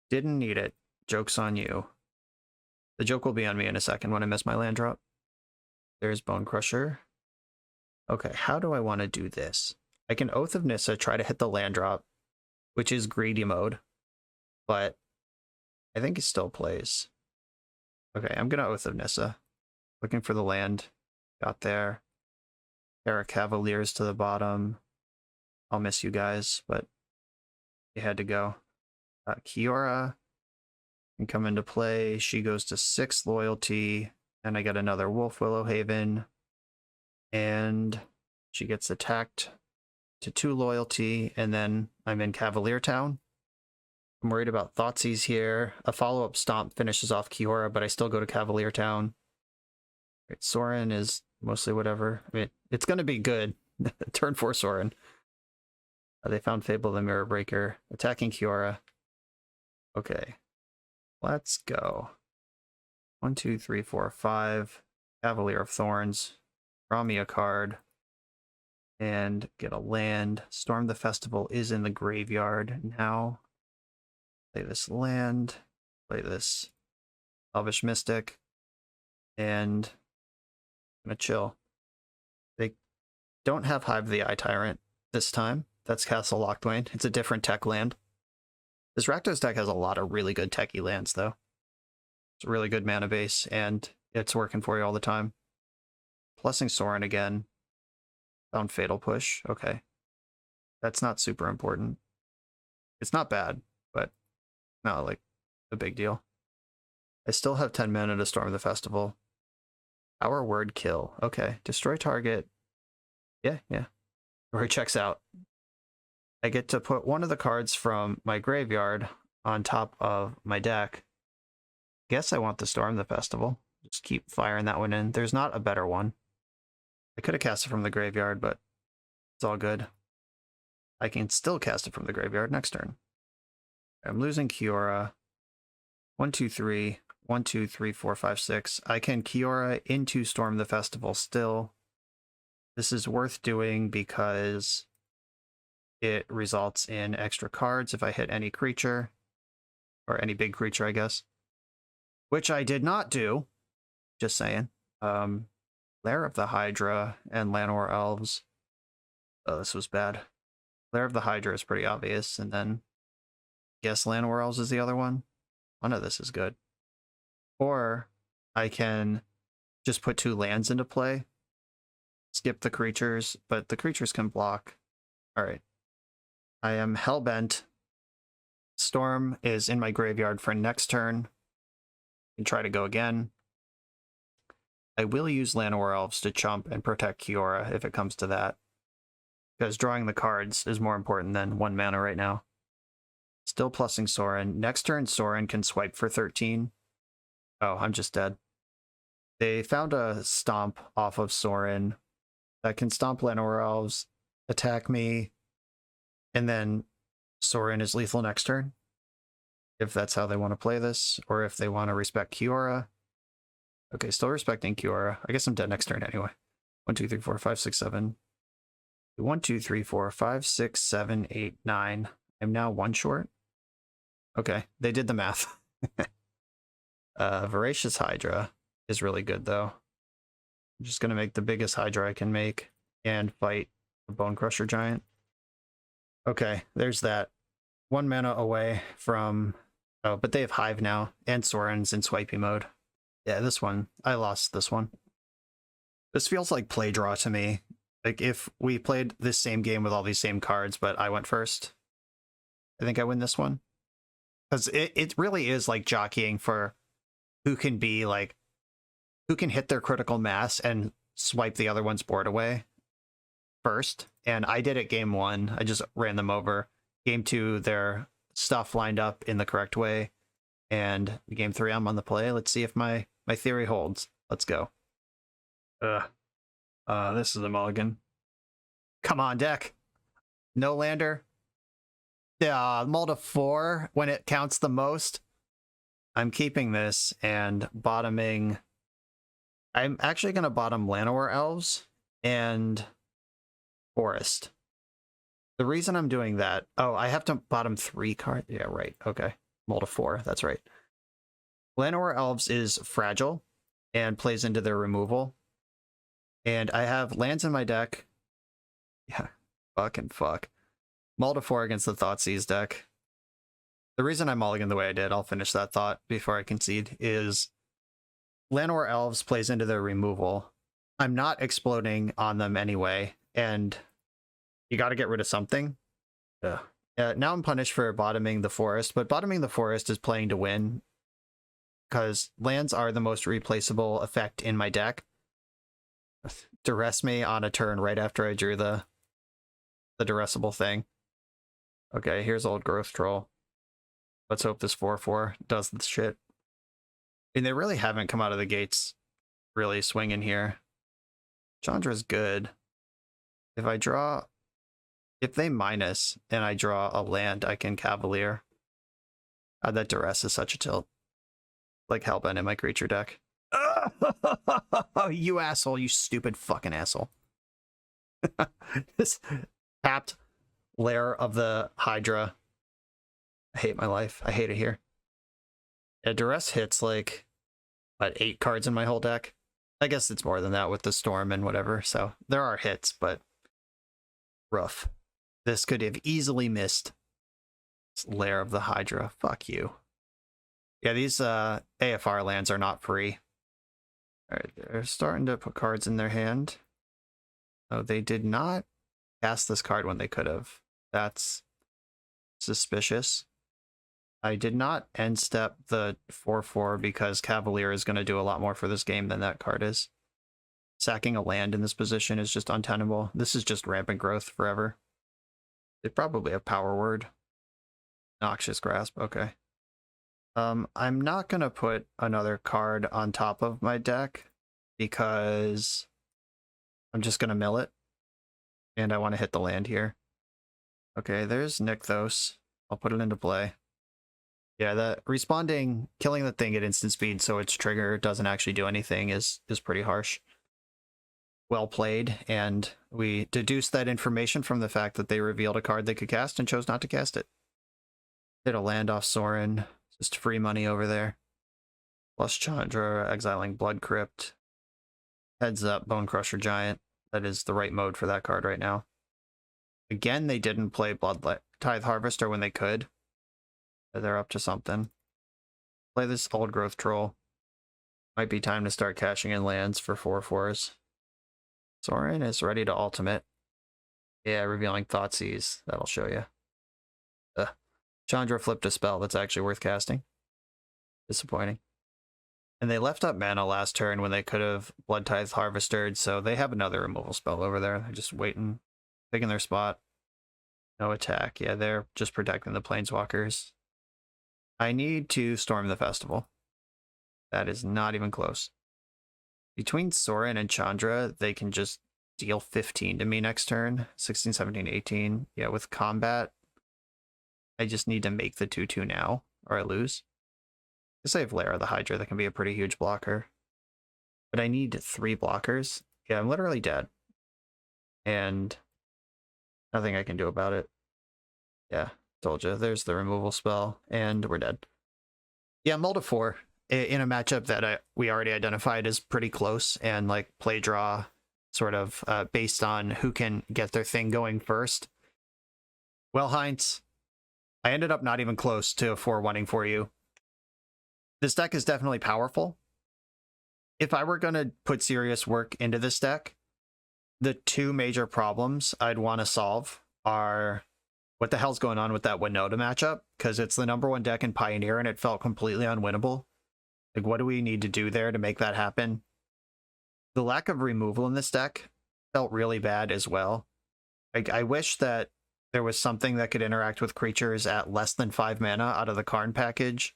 Didn't need it. Joke's on you. The joke will be on me in a second when I miss my land drop. There's Bone Crusher. Okay, how do I want to do this? I can Oath of Nissa, try to hit the land drop, which is greedy mode, but I think he still plays. Okay, I'm going to Oath of Nissa. Looking for the land. Got there. Terra Cavaliers to the bottom. I'll miss you guys, but you had to go. Kiora can come into play. She goes to 6 loyalty, and I get another Wolfwillow Haven, and she gets attacked to 2 loyalty, and then I'm in Cavalier Town. I'm worried about Thoughtseize here. A follow-up Stomp finishes off Kiora, but I still go to Cavalier Town. Right, Sorin is mostly whatever. I mean, it's going to be good. Turn 4 Sorin. They found Fable the Mirror Breaker. Attacking Kiora. Okay. Let's go. 1, 2, 3, 4, 5. Cavalier of Thorns. Draw me a card. And get a land. Storm the Festival is in the graveyard now. Play this land. Play this Elvish Mystic. And I'm gonna chill. They don't have Hive the Eye Tyrant this time. That's Castle Locthwain. It's a different tech land. This Rakdos deck has a lot of really good techie lands, though. It's a really good mana base, and it's working for you all the time. Blessing Sorin again. Found Fatal Push. Okay. That's not super important. It's not bad, but not like a big deal. I still have 10 mana to Storm the Festival. Our Word Kill. Okay. Destroy target. Yeah. Where he checks out. I get to put one of the cards from my graveyard on top of my deck. Guess I want to Storm the Festival. Just keep firing that one in. There's not a better one. I could have cast it from the graveyard, but it's all good. I can still cast it from the graveyard next turn. I'm losing Kiora. 1, 2, 3. 1, 2, 3, 4, 5, 6. I can Kiora into Storm the Festival still. This is worth doing because it results in extra cards if I hit any creature. Or any big creature, I guess. Which I did not do. Just saying. Lair of the Hydra and Llanowar Elves. Oh, this was bad. Lair of the Hydra is pretty obvious, and then I guess Llanowar Elves is the other one. None of this is good. Or I can just put 2 lands into play. Skip the creatures, but the creatures can block. Alright. I am hellbent. Storm is in my graveyard for next turn. And try to go again. I will use Llanowar Elves to chump and protect Kiora if it comes to that. Because drawing the cards is more important than 1 mana right now. Still plussing Sorin. Next turn, Sorin can swipe for 13. Oh, I'm just dead. They found a Stomp off of Sorin that can stomp Llanowar Elves, attack me, and then Sorin is lethal next turn. If that's how they want to play this, or if they want to respect Kiora. Okay, still respecting Kiora. I guess I'm dead next turn anyway. 1, 2, 3, 4, 5, 6, 7. 1, 2, 3, 4, 5, 6, 7, 8, 9. I'm now 1 short. Okay, they did the math. Voracious Hydra is really good, though. I'm just going to make the biggest Hydra I can make and fight the Bone Crusher Giant. Okay, there's that. 1 mana away from... Oh, but they have Hive now, and Sorin's in swipey mode. Yeah, this one. I lost this one. This feels like play draw to me. Like, if we played this same game with all these same cards, but I went first, I think I win this one. Because it really is like jockeying for who can be like, who can hit their critical mass and swipe the other one's board away first. And I did it game 1. I just ran them over. Game 2, their stuff lined up in the correct way. And game 3, I'm on the play. Let's see if my theory holds. Let's go. This is a mulligan. Come on, deck. No lander. Yeah, mull to 4 when it counts the most. I'm keeping this and bottoming. I'm actually going to bottom Llanowar Elves and Forest. The reason I'm doing that, oh, I have to bottom 3 cards. Yeah, right. Okay. Mull to 4. That's right. Llanowar Elves is fragile and plays into their removal. And I have lands in my deck. Yeah, fucking fuck. Mull to 4 against the Thoughtseize deck. The reason I mulligan the way I did, I'll finish that thought before I concede, is Llanowar Elves plays into their removal. I'm not exploding on them anyway, and you got to get rid of something. Now I'm punished for bottoming the Forest, but bottoming the Forest is playing to win, because lands are the most replaceable effect in my deck. Duress me on a turn right after I drew the duressable thing. Okay, here's Old Growth Troll. Let's hope this 4/4 does this shit. And they really haven't come out of the gates really swinging here. Chandra's good. If they minus and I draw a land, I can Cavalier. That Duress is such a tilt. Like Hellbent in my creature deck. You asshole, you stupid fucking asshole. This tapped lair of the Hydra. I hate my life. I hate it here. Yeah, Duress hits like, what, 8 cards in my whole deck? I guess it's more than that with the Storm and whatever, so there are hits, but rough. This could have easily missed this lair of the Hydra. Fuck you. Yeah, these AFR lands are not free. Alright, they're starting to put cards in their hand. Oh, they did not cast this card when they could have. That's suspicious. I did not end step the 4/4 because Cavalier is going to do a lot more for this game than that card is. Sacking a land in this position is just untenable. This is just rampant growth forever. They probably have Power Word. Noxious Grasp, okay. I'm not going to put another card on top of my deck because I'm just going to mill it. And I want to hit the land here. Okay, there's Nykthos. I'll put it into play. Yeah, the responding, killing the thing at instant speed so its trigger doesn't actually do anything is pretty harsh. Well played, and we deduced that information from the fact that they revealed a card they could cast and chose not to cast it. Hit a land off Sorin, just free money over there. Plus Chandra, exiling Blood Crypt. Heads up, Bone Crusher Giant. That is the right mode for that card right now. Again, they didn't play Tithe Harvester when they could. They're up to something. Play this Old Growth Troll. Might be time to start cashing in lands for 4/4s. Sorin is ready to ultimate. Yeah, revealing Thoughtseize. That'll show you. Chandra flipped a spell that's actually worth casting. Disappointing. And they left up mana last turn when they could have Blood Tithe Harvestered, so they have another removal spell over there. They're just waiting, picking their spot. No attack. Yeah, they're just protecting the Planeswalkers. I need to storm the festival. That is not even close. Between Sorin and Chandra, they can just deal 15 to me next turn. 16, 17, 18. Yeah, with combat, I just need to make the 2/2 now, or I lose. I say Lair of the Hydra, that can be a pretty huge blocker. But I need 3 blockers. Yeah, I'm literally dead. And nothing I can do about it. Yeah, told you. There's the removal spell, and we're dead. Yeah, mull to 4 in a matchup that we already identified as pretty close, and like play draw sort of based on who can get their thing going first. Well, Heinz, I ended up not even close to 4-1ing for you. This deck is definitely powerful. If I were going to put serious work into this deck, the 2 major problems I'd want to solve are what the hell's going on with that Winota matchup, because it's the #1 deck in Pioneer and it felt completely unwinnable. Like, what do we need to do there to make that happen? The lack of removal in this deck felt really bad as well. Like, I wish that there was something that could interact with creatures at less than 5 mana out of the KARN package.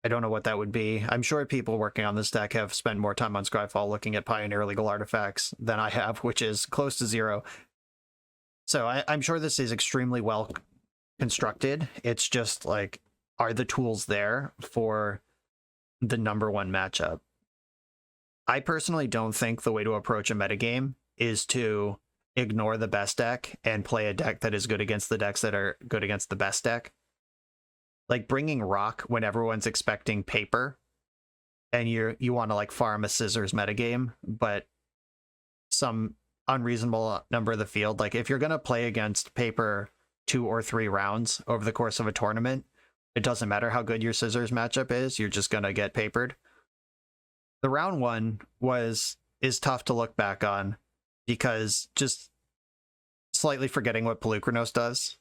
I don't know what that would be. I'm sure people working on this deck have spent more time on Skyfall looking at Pioneer legal artifacts than I have, which is close to 0. So I'm sure this is extremely well constructed. It's just like, are the tools there for the number one matchup? I personally don't think the way to approach a metagame is to ignore the best deck and play a deck that is good against the decks that are good against the best deck. Like bringing rock when everyone's expecting paper and you want to like farm a scissors metagame, but some unreasonable number of the field. Like if you're going to play against paper 2 or 3 rounds over the course of a tournament, it doesn't matter how good your scissors matchup is, you're just going to get papered. The round one is tough to look back on because just slightly forgetting what Pelucranos does.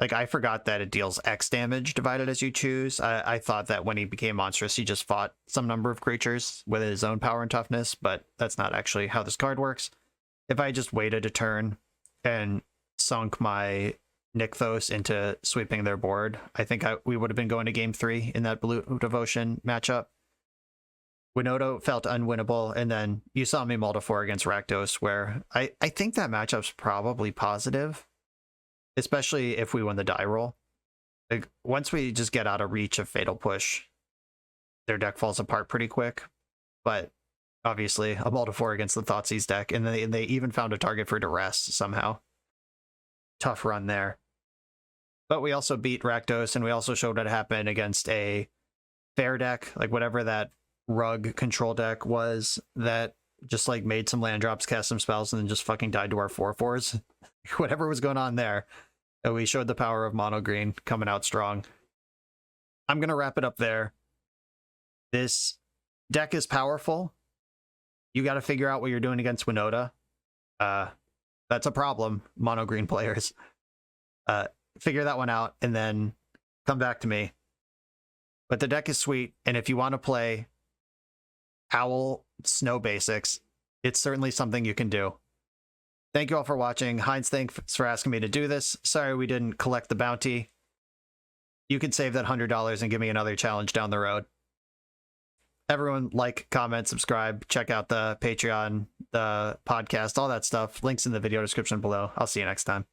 Like, I forgot that it deals X damage divided as you choose. I thought that when he became monstrous, he just fought some number of creatures with his own power and toughness, but that's not actually how this card works. If I just waited a turn and sunk my Nykthos into sweeping their board, I think we would have been going to game 3 in that Blue Devotion matchup. Winota felt unwinnable, and then you saw me Multifor against Rakdos, where I think that matchup's probably positive. Especially if we win the die roll. Like, once we just get out of reach of Fatal Push, their deck falls apart pretty quick. But obviously, a Multifor against the Thoughtseize deck, and they even found a target for Duress somehow. Tough run there. But we also beat Rakdos, and we also showed what happened against a fair deck, like whatever that rug control deck was that just like made some land drops, cast some spells, and then just fucking died to our 4/4s. Whatever was going on there. We showed the power of mono green coming out strong. I'm going to wrap it up there. This deck is powerful. You got to figure out what you're doing against Winota. That's a problem, mono green players. Figure that one out and then come back to me. But the deck is sweet, and if you want to play Owl Snow basics, it's certainly something you can do. Thank you all for watching. Heinz, thanks for asking me to do this. Sorry we didn't collect the bounty. You can save that $100 and give me another challenge down the road. Everyone like, comment, subscribe, check out the Patreon, the podcast, all that stuff. Links in the video description below. I'll see you next time.